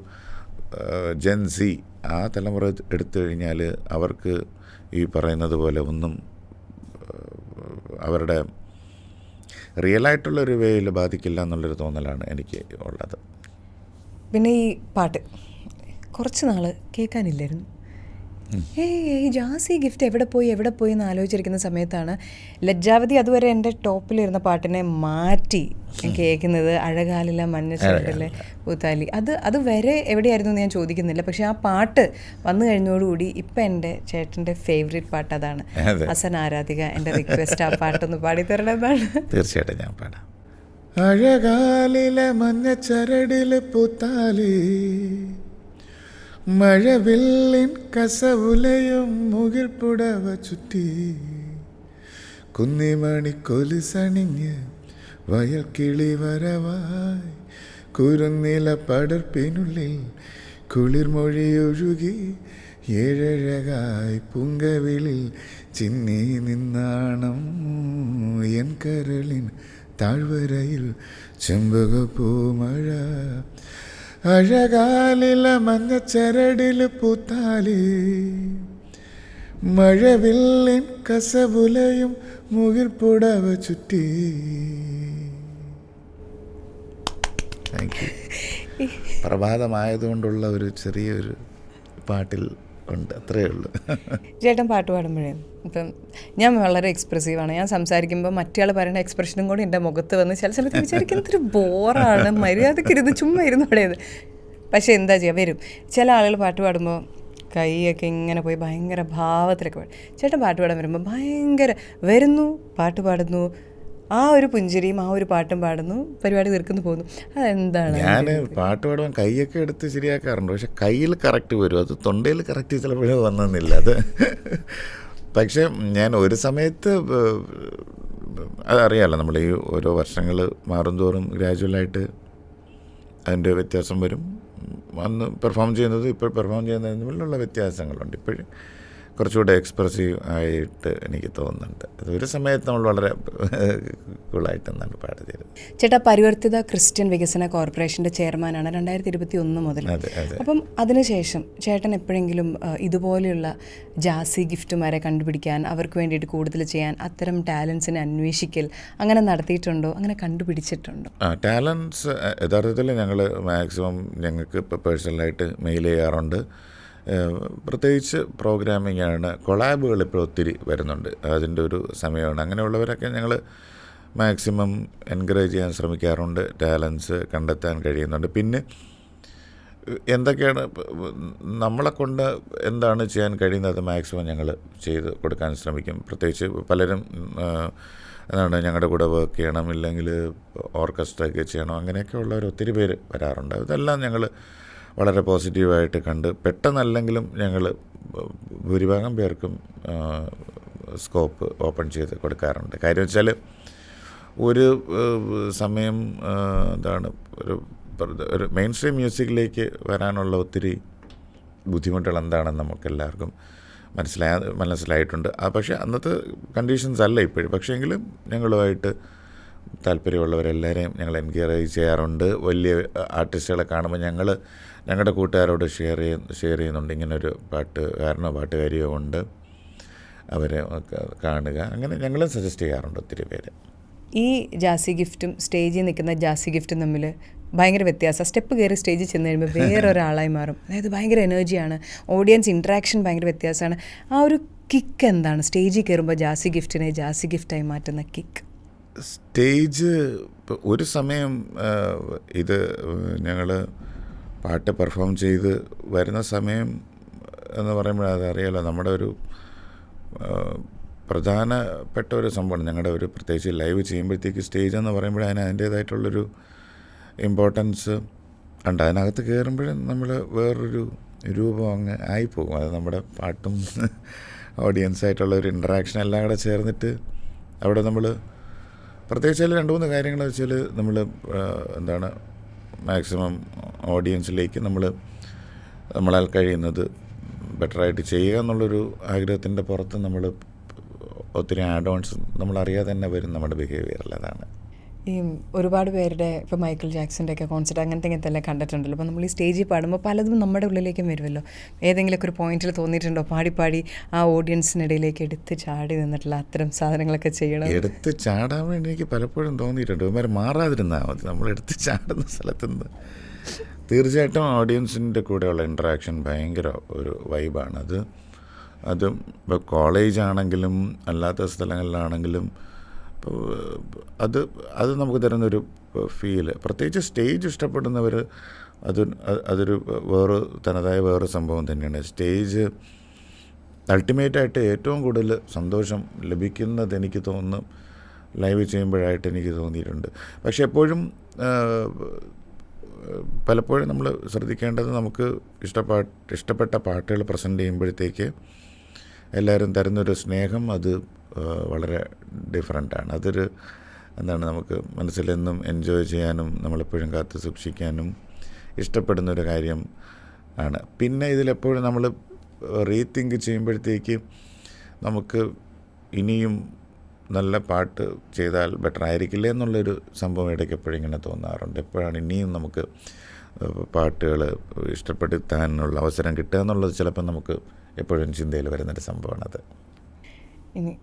ജെൻസി ആ തലമുറ എടുത്തു കഴിഞ്ഞാൽ അവർക്ക് ഈ പറയുന്നത് പോലെ ഒന്നും അവരുടെ റിയലായിട്ടുള്ളൊരു വേയിൽ ബാധിക്കില്ല എന്നുള്ളൊരു തോന്നലാണ് എനിക്ക് ഉള്ളത്. പിന്നെ ഈ പാട്ട് കുറച്ച് നാൾ കേൾക്കാനില്ലായിരുന്നു. ജാസി ഗിഫ്റ്റ് എവിടെ പോയി എന്ന് ആലോചിച്ചിരിക്കുന്ന സമയത്താണ് ലജ്ജാവതി അതുവരെ എൻ്റെ ടോപ്പിലിരുന്ന പാട്ടിനെ മാറ്റി കേൾക്കുന്നത്. അഴകാലില്ല മഞ്ഞച്ചേട്ടല്ലേ പൂത്താലി, അത് വരെ എവിടെയായിരുന്നു എന്ന് ഞാൻ ചോദിക്കുന്നില്ല. പക്ഷെ ആ പാട്ട് വന്നു കഴിഞ്ഞോടുകൂടി ഇപ്പം എൻ്റെ ചേട്ടൻ്റെ ഫേവറേറ്റ് പാട്ട് അതാണ്. ഹസൻ ആരാധിക, എൻ്റെ റിക്വസ്റ്റ് ആ പാട്ടൊന്ന് പാടിത്തരണമെന്നാണ്. തീർച്ചയായിട്ടും ഞാൻ പാടാം. അഴകാലിലെ മഞ്ഞച്ചരടില് പൂത്താലി, മഴവില്ലിൻ കസവുലയും മുകിൽ പുടവ ചുറ്റി, കുന്നിമണി കൊലുസണിഞ്ഞ് വയൽ കിളി വരവായി, കുരുന്നില പടർപ്പിനുള്ളിൽ കുളിർമൊഴിയൊഴുകി, ഏഴഴകായി പുങ്കവിളിൽ ചിന്നി നിന്നാണം എൻ കരളിൻ താഴ്വരയിൽ ചെമ്പകപ്പൂമഴ, അഴകാലില മഞ്ഞച്ചരടിൽ പൂത്താലി മഴവില്ലിൻ കസവുലയും മുകിൽ പുടവ ചുറ്റി. Thank you. പ്രഭാതമായതുകൊണ്ടുള്ള ഒരു ചെറിയൊരു പാട്ടിൽ ഉണ്ട്, അത്രയേ ഉള്ളൂ. ചേട്ടൻ പാട്ട് പാടുമ്പോഴേ ഇപ്പം ഞാൻ വളരെ എക്സ്പ്രസീവാണ്. ഞാൻ സംസാരിക്കുമ്പോൾ മറ്റയാൾ പറയുന്ന എക്സ്പ്രഷനും കൂടി എൻ്റെ മുഖത്ത് വന്ന് ചില സമയത്ത് വിചാരിക്കുന്നതൊരു ബോറാണ്, മര്യാദയ്ക്ക് ഇരുന്ന് ചുമ്മാ ഇരുന്ന് അവിടെയത്. പക്ഷേ എന്താ ചെയ്യുക, വരും ചില ആളുകൾ പാട്ട് പാടുമ്പോൾ കൈയൊക്കെ ഇങ്ങനെ പോയി ഭയങ്കര ഭാവത്തിലൊക്കെ പാടും. ചേട്ടൻ പാട്ട് പാടാൻ വരുമ്പോൾ ഭയങ്കര വരുന്നു, പാട്ട് പാടുന്നു, ആ ഒരു പുഞ്ചിരിയും ആ ഒരു പാട്ടും പാടുന്നു, പരിപാടി തീർക്കുന്നു, പോകുന്നു. അതെന്താണ്? ഞാൻ പാട്ട് പാടുവാൻ കൈയൊക്കെ എടുത്ത് ശരിയാക്കാറുണ്ട്, പക്ഷെ കയ്യിൽ കറക്റ്റ് വരും, അത് തൊണ്ടയിൽ കറക്റ്റ് ചിലപ്പോഴേ വന്നെന്നില്ല. അത് പക്ഷേ ഞാൻ ഒരു സമയത്ത് അതറിയാമല്ലോ, നമ്മൾ ഈ ഓരോ വർഷങ്ങൾ മാറുംതോറും ഗ്രാജുവലായിട്ട് അതിൻ്റെ വ്യത്യാസം വരും. അന്ന് പെർഫോം ചെയ്യുന്നത് ഇപ്പോൾ പെർഫോം ചെയ്യുന്നതിന് തമ്മിലുള്ള വ്യത്യാസങ്ങളുണ്ട്. ഇപ്പോഴും കുറച്ചുകൂടെ എക്സ്പ്രസീവ് ആയിട്ട് എനിക്ക് തോന്നുന്നുണ്ട്. അതൊരു സമയത്ത് നമ്മൾ വളരെ കൂളായിട്ട് എന്നാണ് പാട്ട് ചെയ്തത്. ചേട്ടാ പരിവർത്തിത ക്രിസ്ത്യൻ വികസന കോർപ്പറേഷൻ്റെ ചെയർമാനാണ് 2021 മുതൽ. അപ്പം അതിനുശേഷം ചേട്ടൻ എപ്പോഴെങ്കിലും ഇതുപോലെയുള്ള ജാസി ഗിഫ്റ്റുമാരെ കണ്ടുപിടിക്കാൻ, അവർക്ക് വേണ്ടിയിട്ട് കൂടുതൽ ചെയ്യാൻ, അത്തരം ടാലൻസിനെ അന്വേഷിക്കൽ അങ്ങനെ നടത്തിയിട്ടുണ്ടോ, അങ്ങനെ കണ്ടുപിടിച്ചിട്ടുണ്ടോ? ടാലൻസ് യഥാർത്ഥത്തിൽ ഞങ്ങൾ മാക്സിമം ഞങ്ങൾക്ക് ഇപ്പോൾ പേഴ്സണലായിട്ട് മെയിൽ ചെയ്യാറുണ്ട്. പ്രത്യേകിച്ച് പ്രോഗ്രാമിംഗാണ്, കൊളാബുകൾ ഇപ്പോൾ ഒത്തിരി വരുന്നുണ്ട്, അതിൻ്റെ ഒരു സമയമാണ്. അങ്ങനെയുള്ളവരൊക്കെ ഞങ്ങൾ മാക്സിമം എൻകറേജ് ചെയ്യാൻ ശ്രമിക്കാറുണ്ട്, ടാലൻസ് കണ്ടെത്താൻ കഴിയുന്നുണ്ട്. പിന്നെ എന്തൊക്കെയാണ് നമ്മളെ കൊണ്ട് എന്താണ് ചെയ്യാൻ കഴിയുന്നത് മാക്സിമം ഞങ്ങൾ ചെയ്ത് കൊടുക്കാൻ ശ്രമിക്കും. പ്രത്യേകിച്ച് പലരും എന്താണ് ഞങ്ങളുടെ കൂടെ വർക്ക് ചെയ്യണം, ഇല്ലെങ്കിൽ ഓർക്കസ്ട്രയൊക്കെ ചെയ്യണം, അങ്ങനെയൊക്കെ ഉള്ളവർ ഒത്തിരി പേര് വരാറുണ്ട്. ഇതെല്ലാം ഞങ്ങൾ വളരെ പോസിറ്റീവായിട്ട് കണ്ട് പെട്ടെന്നല്ലെങ്കിലും ഞങ്ങൾ ഭൂരിഭാഗം പേർക്കും സ്കോപ്പ് ഓപ്പൺ ചെയ്ത് കൊടുക്കാറുണ്ട്. കാര്യം വെച്ചാൽ ഒരു സമയം എന്താണ് ഒരു മെയിൻ സ്ട്രീം മ്യൂസിക്കിലേക്ക് വരാനുള്ള ഒത്തിരി ബുദ്ധിമുട്ടുകൾ എന്താണെന്ന് നമുക്കെല്ലാവർക്കും മനസ്സിലായിട്ടുണ്ട്. പക്ഷേ അന്നത്തെ കണ്ടീഷൻസ് അല്ല ഇപ്പോഴും. പക്ഷേ എങ്കിലും ഞങ്ങളുമായിട്ട് താല്പര്യമുള്ളവരെല്ലാവരെയും ഞങ്ങൾ എൻകറേജ് ചെയ്യാറുണ്ട്. വലിയ ആർട്ടിസ്റ്റുകളെ കാണുമ്പോൾ ഞങ്ങളുടെ കൂട്ടുകാരോട് ഷെയർ ചെയ്യുന്നുണ്ട്, ഇങ്ങനൊരു പാട്ടുകാരിയോ ഉണ്ട്, അവരെ കാണുക, അങ്ങനെ ഞങ്ങളും സജസ്റ്റ് ചെയ്യാറുണ്ട് ഒത്തിരി പേര്. ഈ ജാസി ഗിഫ്റ്റും സ്റ്റേജിൽ നിൽക്കുന്ന ജാസി ഗിഫ്റ്റും തമ്മിൽ ഭയങ്കര വ്യത്യാസം. സ്റ്റെപ്പ് കയറി സ്റ്റേജിൽ ചെന്ന് കഴിയുമ്പോൾ വേറൊരാളായി മാറും. അതായത് ഭയങ്കര എനർജിയാണ്, ഓഡിയൻസ് ഇൻട്രാക്ഷൻ ഭയങ്കര വ്യത്യാസമാണ്. ആ ഒരു കിക്ക് എന്താണ് സ്റ്റേജിൽ കയറുമ്പോൾ ജാസി ഗിഫ്റ്റിനെ ജാസി ഗിഫ്റ്റായി മാറ്റുന്ന കിക്ക്? സ്റ്റേജ് ഒരു സമയം ഇത് ഞങ്ങൾ പാട്ട് പെർഫോം ചെയ്ത് വരുന്ന സമയം എന്ന് പറയുമ്പോൾ അതറിയാലോ, നമ്മുടെ ഒരു പ്രധാനപ്പെട്ട ഒരു സംഭവമാണ്. ഞങ്ങളുടെ ഒരു പ്രത്യേകിച്ച് ലൈവ് ചെയ്യുമ്പോഴത്തേക്ക് സ്റ്റേജ് എന്ന് പറയുമ്പോൾ അതിൻ്റേതായിട്ടുള്ളൊരു ഇമ്പോർട്ടൻസ് ഉണ്ട്. അതിനകത്ത് കയറുമ്പോഴും നമ്മൾ വേറൊരു രൂപം അങ്ങ് ആയിപ്പോകും. അത് നമ്മുടെ പാട്ടും ഓഡിയൻസായിട്ടുള്ള ഒരു ഇൻട്രാക്ഷൻ എല്ലാം കൂടെ ചേർന്നിട്ട് അവിടെ നമ്മൾ പ്രത്യേകിച്ച് 2-3 കാര്യങ്ങൾ വെച്ചാൽ നമ്മൾ എന്താണ് മാക്സിമം ഓഡിയൻസിലേക്ക് നമ്മളാൽ കഴിയുന്നത് ബെറ്ററായിട്ട് ചെയ്യുക എന്നുള്ളൊരു ആഗ്രഹത്തിൻ്റെ പുറത്ത് നമ്മൾ ഒത്തിരി ആഡ് ഓൺസ് നമ്മളറിയാതെ തന്നെ വരും നമ്മുടെ ബിഹേവിയറിൽ. അതാണ് ഈ ഒരുപാട് പേരുടെ ഇപ്പോൾ മൈക്കിൾ ജാക്സൻ്റെ ഒക്കെ കോൺസെർട്ട് അങ്ങനത്തെ എല്ലാം കണ്ടിട്ടുണ്ടല്ലോ. അപ്പോൾ നമ്മൾ ഈ സ്റ്റേജിൽ പാടുമ്പോൾ പലതും നമ്മുടെ ഉള്ളിലേക്കും വരുമല്ലോ. ഏതെങ്കിലുമൊക്കെ ഒരു പോയിന്റിൽ തോന്നിയിട്ടുണ്ടോ പാടി ആ ഓഡിയൻസിനിടയിലേക്ക് എടുത്ത് ചാടി നിന്നിട്ടുള്ള അത്തരം സാധനങ്ങളൊക്കെ ചെയ്യണം? എടുത്ത് ചാടാൻ വേണ്ടി എനിക്ക് പലപ്പോഴും തോന്നിയിട്ടുണ്ട്. ഇവന്മാർ മാറാതിരുന്നാൽ മതി, നമ്മൾ എടുത്ത് ചാടുന്ന സ്ഥലത്തുനിന്ന്. തീർച്ചയായിട്ടും ഓഡിയൻസിൻ്റെ കൂടെയുള്ള ഇൻട്രാക്ഷൻ ഭയങ്കര ഒരു വൈബാണ്. അത് ഇപ്പോൾ കോളേജാണെങ്കിലും അല്ലാത്ത സ്ഥലങ്ങളിലാണെങ്കിലും അത് നമുക്ക് തരുന്നൊരു ഫീല്. പ്രത്യേകിച്ച് സ്റ്റേജ് ഇഷ്ടപ്പെടുന്നവർ അതൊരു തനതായ വേറെ സംഭവം തന്നെയാണ്. സ്റ്റേജ് അൾട്ടിമേറ്റായിട്ട് ഏറ്റവും കൂടുതൽ സന്തോഷം ലഭിക്കുന്നത് എനിക്ക് തോന്നുന്നു ലൈവ് ചെയ്യുമ്പോഴായിട്ട് എനിക്ക് തോന്നിയിട്ടുണ്ട്. പക്ഷെ എപ്പോഴും പലപ്പോഴും നമ്മൾ ശ്രദ്ധിക്കേണ്ടത്, നമുക്ക് ഇഷ്ടപ്പെട്ട പാട്ടുകൾ പ്രസൻറ്റ് ചെയ്യുമ്പോഴത്തേക്ക് എല്ലാവരും തരുന്നൊരു സ്നേഹം അത് വളരെ ഡിഫറെൻ്റാണ്. അതൊരു എന്താണ് നമുക്ക് മനസ്സിലെന്നും എൻജോയ് ചെയ്യാനും നമ്മളെപ്പോഴും കാത്തു സൂക്ഷിക്കാനും ഇഷ്ടപ്പെടുന്നൊരു കാര്യം ആണ്. പിന്നെ ഇതിലെപ്പോഴും നമ്മൾ റീതിങ്ക് ചെയ്യുമ്പോഴത്തേക്ക് നമുക്ക് ഇനിയും നല്ല പാട്ട് ചെയ്താൽ ബെറ്റർ ആയിരിക്കില്ലേ എന്നുള്ളൊരു സംഭവം ഇടയ്ക്ക് എപ്പോഴും ഇങ്ങനെ തോന്നാറുണ്ട്. എപ്പോഴാണ് ഇനിയും നമുക്ക് പാട്ടുകൾ ഇഷ്ടപ്പെടുത്താനുള്ള അവസരം കിട്ടുക എന്നുള്ളത് ചിലപ്പോൾ നമുക്ക് എപ്പോഴും ചിന്തയിൽ വരുന്നൊരു സംഭവമാണത്.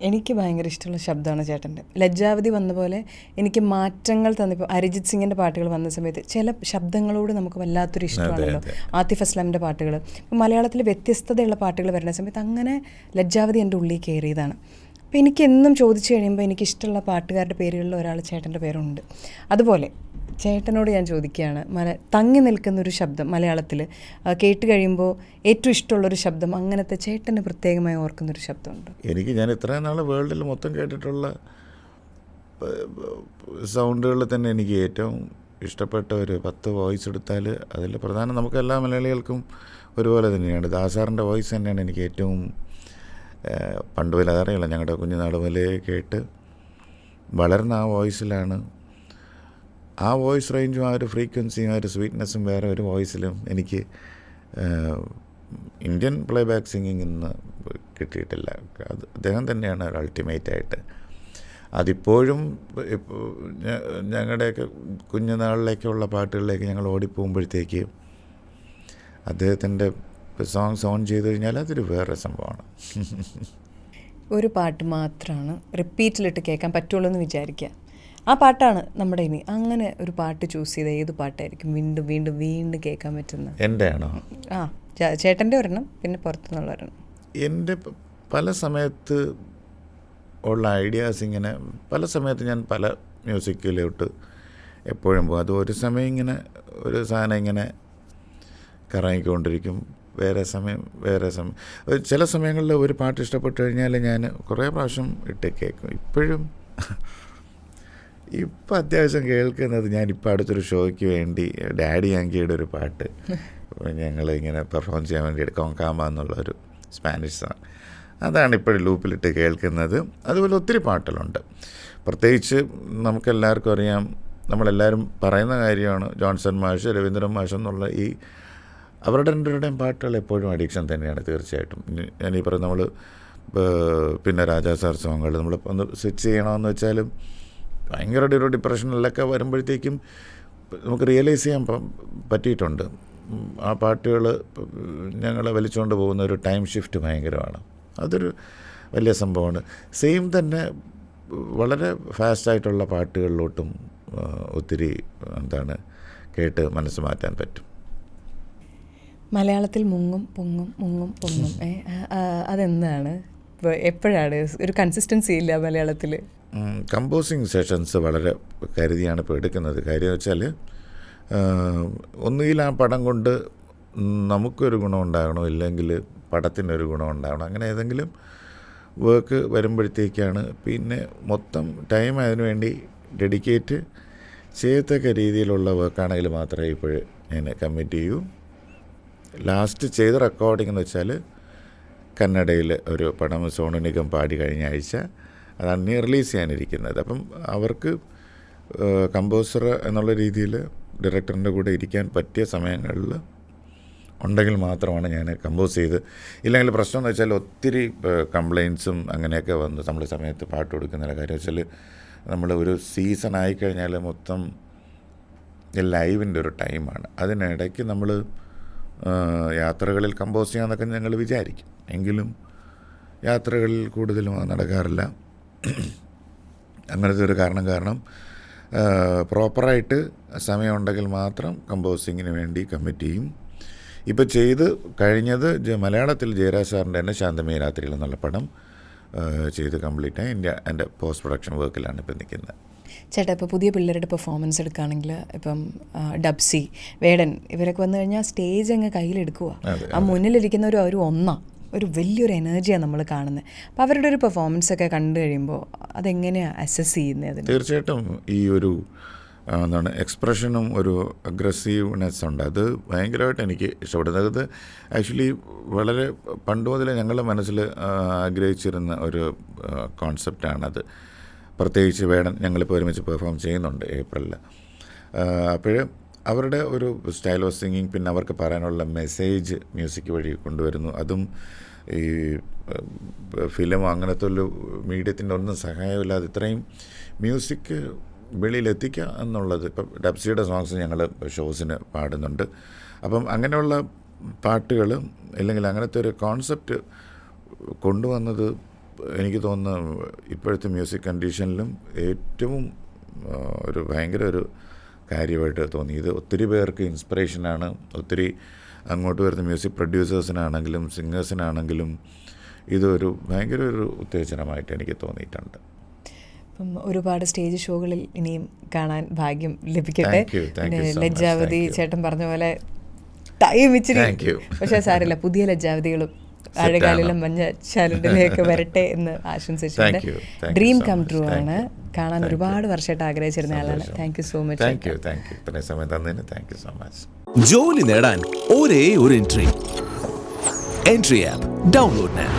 എനിക്ക് ഭയങ്കര ഇഷ്ടമുള്ള ശബ്ദമാണ് ചേട്ടൻ്റെ. ലജ്ജാവതി വന്ന പോലെ എനിക്ക് മാറ്റങ്ങൾ തന്നിപ്പോൾ അരിജിത് സിംഗിൻ്റെ പാട്ടുകൾ വന്ന സമയത്ത് ചില ശബ്ദങ്ങളോട് നമുക്ക് വല്ലാത്തൊരു ഇഷ്ടമാണല്ലോ. ആതിഫ് അസ്ലാമിൻ്റെ പാട്ടുകൾ, ഇപ്പോൾ മലയാളത്തിൽ വ്യത്യസ്തതയുള്ള പാട്ടുകൾ വരുന്ന സമയത്ത് അങ്ങനെ ലജ്ജാവതി എൻ്റെ ഉള്ളിൽ കയറിയതാണ്. അപ്പോൾ എനിക്ക് എന്നും ചോദിച്ചു കഴിയുമ്പോൾ എനിക്കിഷ്ടമുള്ള പാട്ടുകാരുടെ പേരുകളിൽ ഒരാൾ ചേട്ടൻ്റെ പേരുണ്ട്. അതുപോലെ ചേട്ടനോട് ഞാൻ ചോദിക്കുകയാണ്, തങ്ങി നിൽക്കുന്നൊരു ശബ്ദം മലയാളത്തിൽ കേട്ട് കഴിയുമ്പോൾ ഏറ്റവും ഇഷ്ടമുള്ളൊരു ശബ്ദം, അങ്ങനത്തെ ചേട്ടന് പ്രത്യേകമായി ഓർക്കുന്നൊരു ശബ്ദമുണ്ട്? ഞാൻ ഇത്രയും നാൾ വേൾഡിൽ മൊത്തം കേട്ടിട്ടുള്ള സൗണ്ടുകളിൽ തന്നെ എനിക്ക് ഏറ്റവും ഇഷ്ടപ്പെട്ട ഒരു 10 വോയിസ് എടുത്താൽ അതിൽ പ്രധാനം നമുക്ക് എല്ലാ മലയാളികൾക്കും ഒരുപോലെ തന്നെയാണ്. ദാസാറിൻ്റെ വോയിസ് തന്നെയാണ് എനിക്ക് ഏറ്റവും പണ്ട് പോലെ അതറിയില്ല, ഞങ്ങളുടെ കുഞ്ഞുനാൾ മുതലേ കേട്ട് വളർന്ന ആ വോയിസിലാണ്. ആ വോയിസ് റേഞ്ചും ആ ഒരു ഫ്രീക്വൻസിയും ആ ഒരു സ്വീറ്റ്നെസ്സും വേറെ ഒരു വോയിസിലും എനിക്ക് ഇന്ത്യൻ പ്ലേ ബാക്ക് സിംഗിങ്ങിൽ നിന്ന് കിട്ടിയിട്ടില്ല. അത് അദ്ദേഹം തന്നെയാണ് ഒരു അൾട്ടിമേറ്റായിട്ട്. അതിപ്പോഴും ഞങ്ങളുടെയൊക്കെ കുഞ്ഞുനാളിലേക്കുള്ള പാട്ടുകളിലേക്ക് ഞങ്ങൾ ഓടിപ്പോകുമ്പോഴത്തേക്ക് അദ്ദേഹത്തിൻ്റെ സോങ്സ് ഓൺ ചെയ്ത് കഴിഞ്ഞാൽ അതൊരു വേറെ സംഭവമാണ്. ഒരു പാട്ട് മാത്രമാണ് റിപ്പീറ്റിലിട്ട് കേൾക്കാൻ പറ്റുള്ളൂ എന്ന് വിചാരിക്കുക, ആ പാട്ടാണ് നമ്മുടെ ഇനി. അങ്ങനെ ഒരു പാട്ട് ചൂസ് ചെയ്ത് ഏത് പാട്ടായിരിക്കും വീണ്ടും വീണ്ടും വീണ്ടും കേൾക്കാൻ പറ്റുന്നത്? എൻ്റെ ആണോ? ആ, ചേട്ടൻ്റെ ഒരെണ്ണം, പിന്നെ പുറത്തുനിന്നുള്ള ഒരെണ്ണം. എൻ്റെ പല സമയത്ത് ഉള്ള ഐഡിയാസ് ഇങ്ങനെ പല സമയത്ത് ഞാൻ പല മ്യൂസിക്കിലോട്ട് എപ്പോഴും പോകും. അത് ഒരു സമയം ഇങ്ങനെ ഒരു സാധനം ഇങ്ങനെ കറങ്ങിക്കൊണ്ടിരിക്കും, വേറെ സമയം. ചില സമയങ്ങളിൽ ഒരു പാട്ട് ഇഷ്ടപ്പെട്ട് കഴിഞ്ഞാൽ ഞാൻ കുറേ പ്രാവശ്യം ഇട്ട് കേൾക്കും. ഇപ്പം അത്യാവശ്യം കേൾക്കുന്നത് ഞാനിപ്പോൾ അടുത്തൊരു ഷോയ്ക്ക് വേണ്ടി ഡാഡി യാങ്കിയുടെ ഒരു പാട്ട് ഞങ്ങൾ ഇങ്ങനെ പെർഫോം ചെയ്യാൻ വേണ്ടി കോങ്കാമ എന്നുള്ളൊരു സ്പാനിഷ് സോങ്, അതാണ് ഇപ്പോഴും ലൂപ്പിലിട്ട് കേൾക്കുന്നത്. അതുപോലെ ഒത്തിരി പാട്ടുകളുണ്ട്. പ്രത്യേകിച്ച് നമുക്കെല്ലാവർക്കും അറിയാം, നമ്മളെല്ലാവരും പറയുന്ന കാര്യമാണ് ജോൺസൺ മാഷ്, രവീന്ദ്രൻ മാഷ് എന്നുള്ള അവരുടെ രണ്ടുപേരുടെയും പാട്ടുകൾ എപ്പോഴും അഡിക്ഷൻ തന്നെയാണ് തീർച്ചയായിട്ടും. ഞാനീ പറയും നമ്മൾ പിന്നെ രാജാ സാർ സോങ്ങുകൾ നമ്മൾ ഒന്ന് സ്വിച്ച് ചെയ്യണമെന്ന് വെച്ചാലും ഭയങ്കര ഒരു ഡിപ്രഷനിലൊക്കെ വരുമ്പോഴത്തേക്കും നമുക്ക് റിയലൈസ് ചെയ്യാൻ പറ്റിയിട്ടുണ്ട്. ആ പാട്ടുകൾ ഞങ്ങളെ വലിച്ചുകൊണ്ട് പോകുന്ന ഒരു ടൈം ഷിഫ്റ്റ് ഭയങ്കരമാണ്. അതൊരു വലിയ സംഭവമാണ്. സെയിം തന്നെ വളരെ ഫാസ്റ്റായിട്ടുള്ള പാട്ടുകളിലോട്ടും ഒത്തിരി കേട്ട് മനസ്സ് മാറ്റാൻ പറ്റും. മലയാളത്തിൽ മുങ്ങും പൊങ്ങും മുങ്ങും പൊങ്ങും, അതെന്താണ്? എപ്പോഴാണ് ഒരു കൺസിസ്റ്റൻസി ഇല്ല മലയാളത്തിൽ? കമ്പോസിങ് സെഷൻസ് വളരെ കരുതിയാണ് ഇപ്പോൾ എടുക്കുന്നത്. കാര്യം വെച്ചാൽ ഒന്നുകിൽ ആ പടം കൊണ്ട് നമുക്കൊരു ഗുണം ഉണ്ടാകണം, ഇല്ലെങ്കിൽ പടത്തിനൊരു ഗുണം ഉണ്ടാകണം. അങ്ങനെ ഏതെങ്കിലും വർക്ക് വരുമ്പോഴത്തേക്കാണ് പിന്നെ മൊത്തം ടൈം അതിനുവേണ്ടി ഡെഡിക്കേറ്റ് ചെയ്യത്തക്ക രീതിയിലുള്ള വർക്കാണെങ്കിൽ മാത്രമേ ഇപ്പോഴും ഞാൻ കമ്മിറ്റ് ചെയ്യൂ. ലാസ്റ്റ് ചെയ്ത റെക്കോർഡിംഗ് എന്ന് വെച്ചാൽ കന്നഡയിൽ ഒരു പടം സോണു നിഗം പാടി കഴിഞ്ഞ ആഴ്ച, അതാണ് ഇനി റിലീസ് ചെയ്യാനിരിക്കുന്നത്. അപ്പം അവർക്ക് കമ്പോസർ എന്നുള്ള രീതിയിൽ ഡയറക്ടറിൻ്റെ കൂടെ ഇരിക്കാൻ പറ്റിയ സമയങ്ങളിൽ ഉണ്ടെങ്കിൽ മാത്രമാണ് ഞാൻ കമ്പോസ് ചെയ്ത്. ഇല്ലെങ്കിൽ പ്രശ്നം എന്ന് വെച്ചാൽ ഒത്തിരി കംപ്ലയിൻസും അങ്ങനെയൊക്കെ വന്ന് നമ്മൾ സമയത്ത് പാട്ട് കൊടുക്കുന്നില്ല. കാര്യം വെച്ചാൽ നമ്മൾ ഒരു സീസൺ ആയിക്കഴിഞ്ഞാൽ മൊത്തം ലൈവിൻ്റെ ഒരു ടൈമാണ്. അതിനിടയ്ക്ക് നമ്മൾ യാത്രകളിൽ കമ്പോസ് ചെയ്യാമെന്നൊക്കെ ഞങ്ങൾ വിചാരിക്കും, എങ്കിലും യാത്രകളിൽ കൂടുതലും നടക്കാറില്ല. അങ്ങനത്തെ ഒരു കാരണം പ്രോപ്പറായിട്ട് സമയമുണ്ടെങ്കിൽ മാത്രം കമ്പോസിങ്ങിന് വേണ്ടി കമ്മിറ്റ് ചെയ്യും. ഇപ്പോൾ ചെയ്ത് കഴിഞ്ഞത് മലയാളത്തിൽ ജയരാജ് സാറിൻ്റെ തന്നെ ശാന്തമേ രാത്രിയിൽ എന്നുള്ള പടം ചെയ്ത് കംപ്ലീറ്റായി എൻ്റെ പോസ്റ്റ് പ്രൊഡക്ഷൻ വർക്കിലാണ് ഇപ്പോൾ നിൽക്കുന്നത്. ചേട്ടാ, ഇപ്പോൾ പുതിയ പിള്ളേരുടെ പെർഫോമൻസ് എടുക്കുകയാണെങ്കിൽ ഇപ്പം ഡബ്സി, വേടൻ ഇവരൊക്കെ വന്നു കഴിഞ്ഞാൽ സ്റ്റേജ് അങ്ങ് കയ്യിലെടുക്കുക. ആ മുന്നിലിരിക്കുന്നവർ ഒരു വലിയൊരു എനർജിയാണ് നമ്മൾ കാണുന്നത്. അപ്പോൾ അവരുടെ ഒരു പെർഫോമൻസൊക്കെ കണ്ടു കഴിയുമ്പോൾ അതെങ്ങനെയാണ് അസസ് ചെയ്യുന്നത്? തീർച്ചയായിട്ടും ഈ ഒരു എക്സ്പ്രഷനും ഒരു അഗ്രസീവ്നെസ് ഉണ്ട്. അത് ഭയങ്കരമായിട്ട് എനിക്ക് ഇഷ്ടപ്പെടുന്നത്. അത് ആക്ച്വലി വളരെ പണ്ട് മുതലേ ഞങ്ങളുടെ മനസ്സിൽ ആഗ്രഹിച്ചിരുന്ന ഒരു കോൺസെപ്റ്റാണത്. പ്രത്യേകിച്ച് വേടൻ ഞങ്ങളിപ്പോൾ ഒരുമിച്ച് പെർഫോം ചെയ്യുന്നുണ്ട് ഏപ്രിലിൽ. അപ്പോൾ അവരുടെ ഒരു സ്റ്റൈൽ ഓഫ് സിംഗിങ്, പിന്നെ അവർക്ക് പറയാനുള്ള മെസ്സേജ് മ്യൂസിക് വഴി കൊണ്ടുവരുന്നു. അതും ഈ ഫിലിമോ അങ്ങനത്തെ ഒരു മീഡിയത്തിൻ്റെ ഒന്നും സഹായമില്ലാതെ ഇത്രയും മ്യൂസിക് വെളിയിലെത്തിക്കുക എന്നുള്ളത്. ഇപ്പം ഡബ്സിയുടെ സോങ്സ് ഞങ്ങൾ ഷോസിന് പാടുന്നുണ്ട്. അപ്പം അങ്ങനെയുള്ള പാട്ടുകൾ അല്ലെങ്കിൽ അങ്ങനത്തെ ഒരു കോൺസെപ്റ്റ് കൊണ്ടുവന്നത് എനിക്ക് തോന്നുന്നു ഇപ്പോഴത്തെ മ്യൂസിക് കണ്ടീഷനിലും ഏറ്റവും ഒരു ഭയങ്കര ഒരു കാര്യമായിട്ട് തോന്നി. ഇത് ഒത്തിരി പേർക്ക് ഇൻസ്പിറേഷനാണ്. ഒത്തിരി അങ്ങോട്ട് വരുന്ന മ്യൂസിക് പ്രൊഡ്യൂസേഴ്സിനാണെങ്കിലും സിംഗേഴ്സിനാണെങ്കിലും ഇതൊരു ഭയങ്കര ഒരു ഉത്തേജനമായിട്ട് എനിക്ക് തോന്നിയിട്ടുണ്ട്. അപ്പം ഒരുപാട് സ്റ്റേജ് ഷോകളിൽ ഇനിയും കാണാൻ ഭാഗ്യം ലഭിക്കട്ടെ. ലജ്ജാവതി ചേട്ടൻ പറഞ്ഞ പോലെ ടൈം ഇച്ചിരി, പക്ഷേ സാരില്ല, പുതിയ ലജ്ജാവതികളും അഴകാലിലും മഞ്ഞച്ചാലിലേക്ക് വരട്ടെ എന്ന് ആശംസിച്ചുകൊണ്ട് ഡ്രീം കം ട്രൂ ആണ്. കാണാൻ ഒരുപാട് വർഷമായിട്ട് ആഗ്രഹിച്ചിരുന്ന ആളാണ്. Thank you so much. Thank you. ഇത്രയും സമയം തന്നതിന് താങ്ക് യു സോ മച്ച്. ജോലി നേടാൻ ഒരേ ഒരു entry. Entry app download now.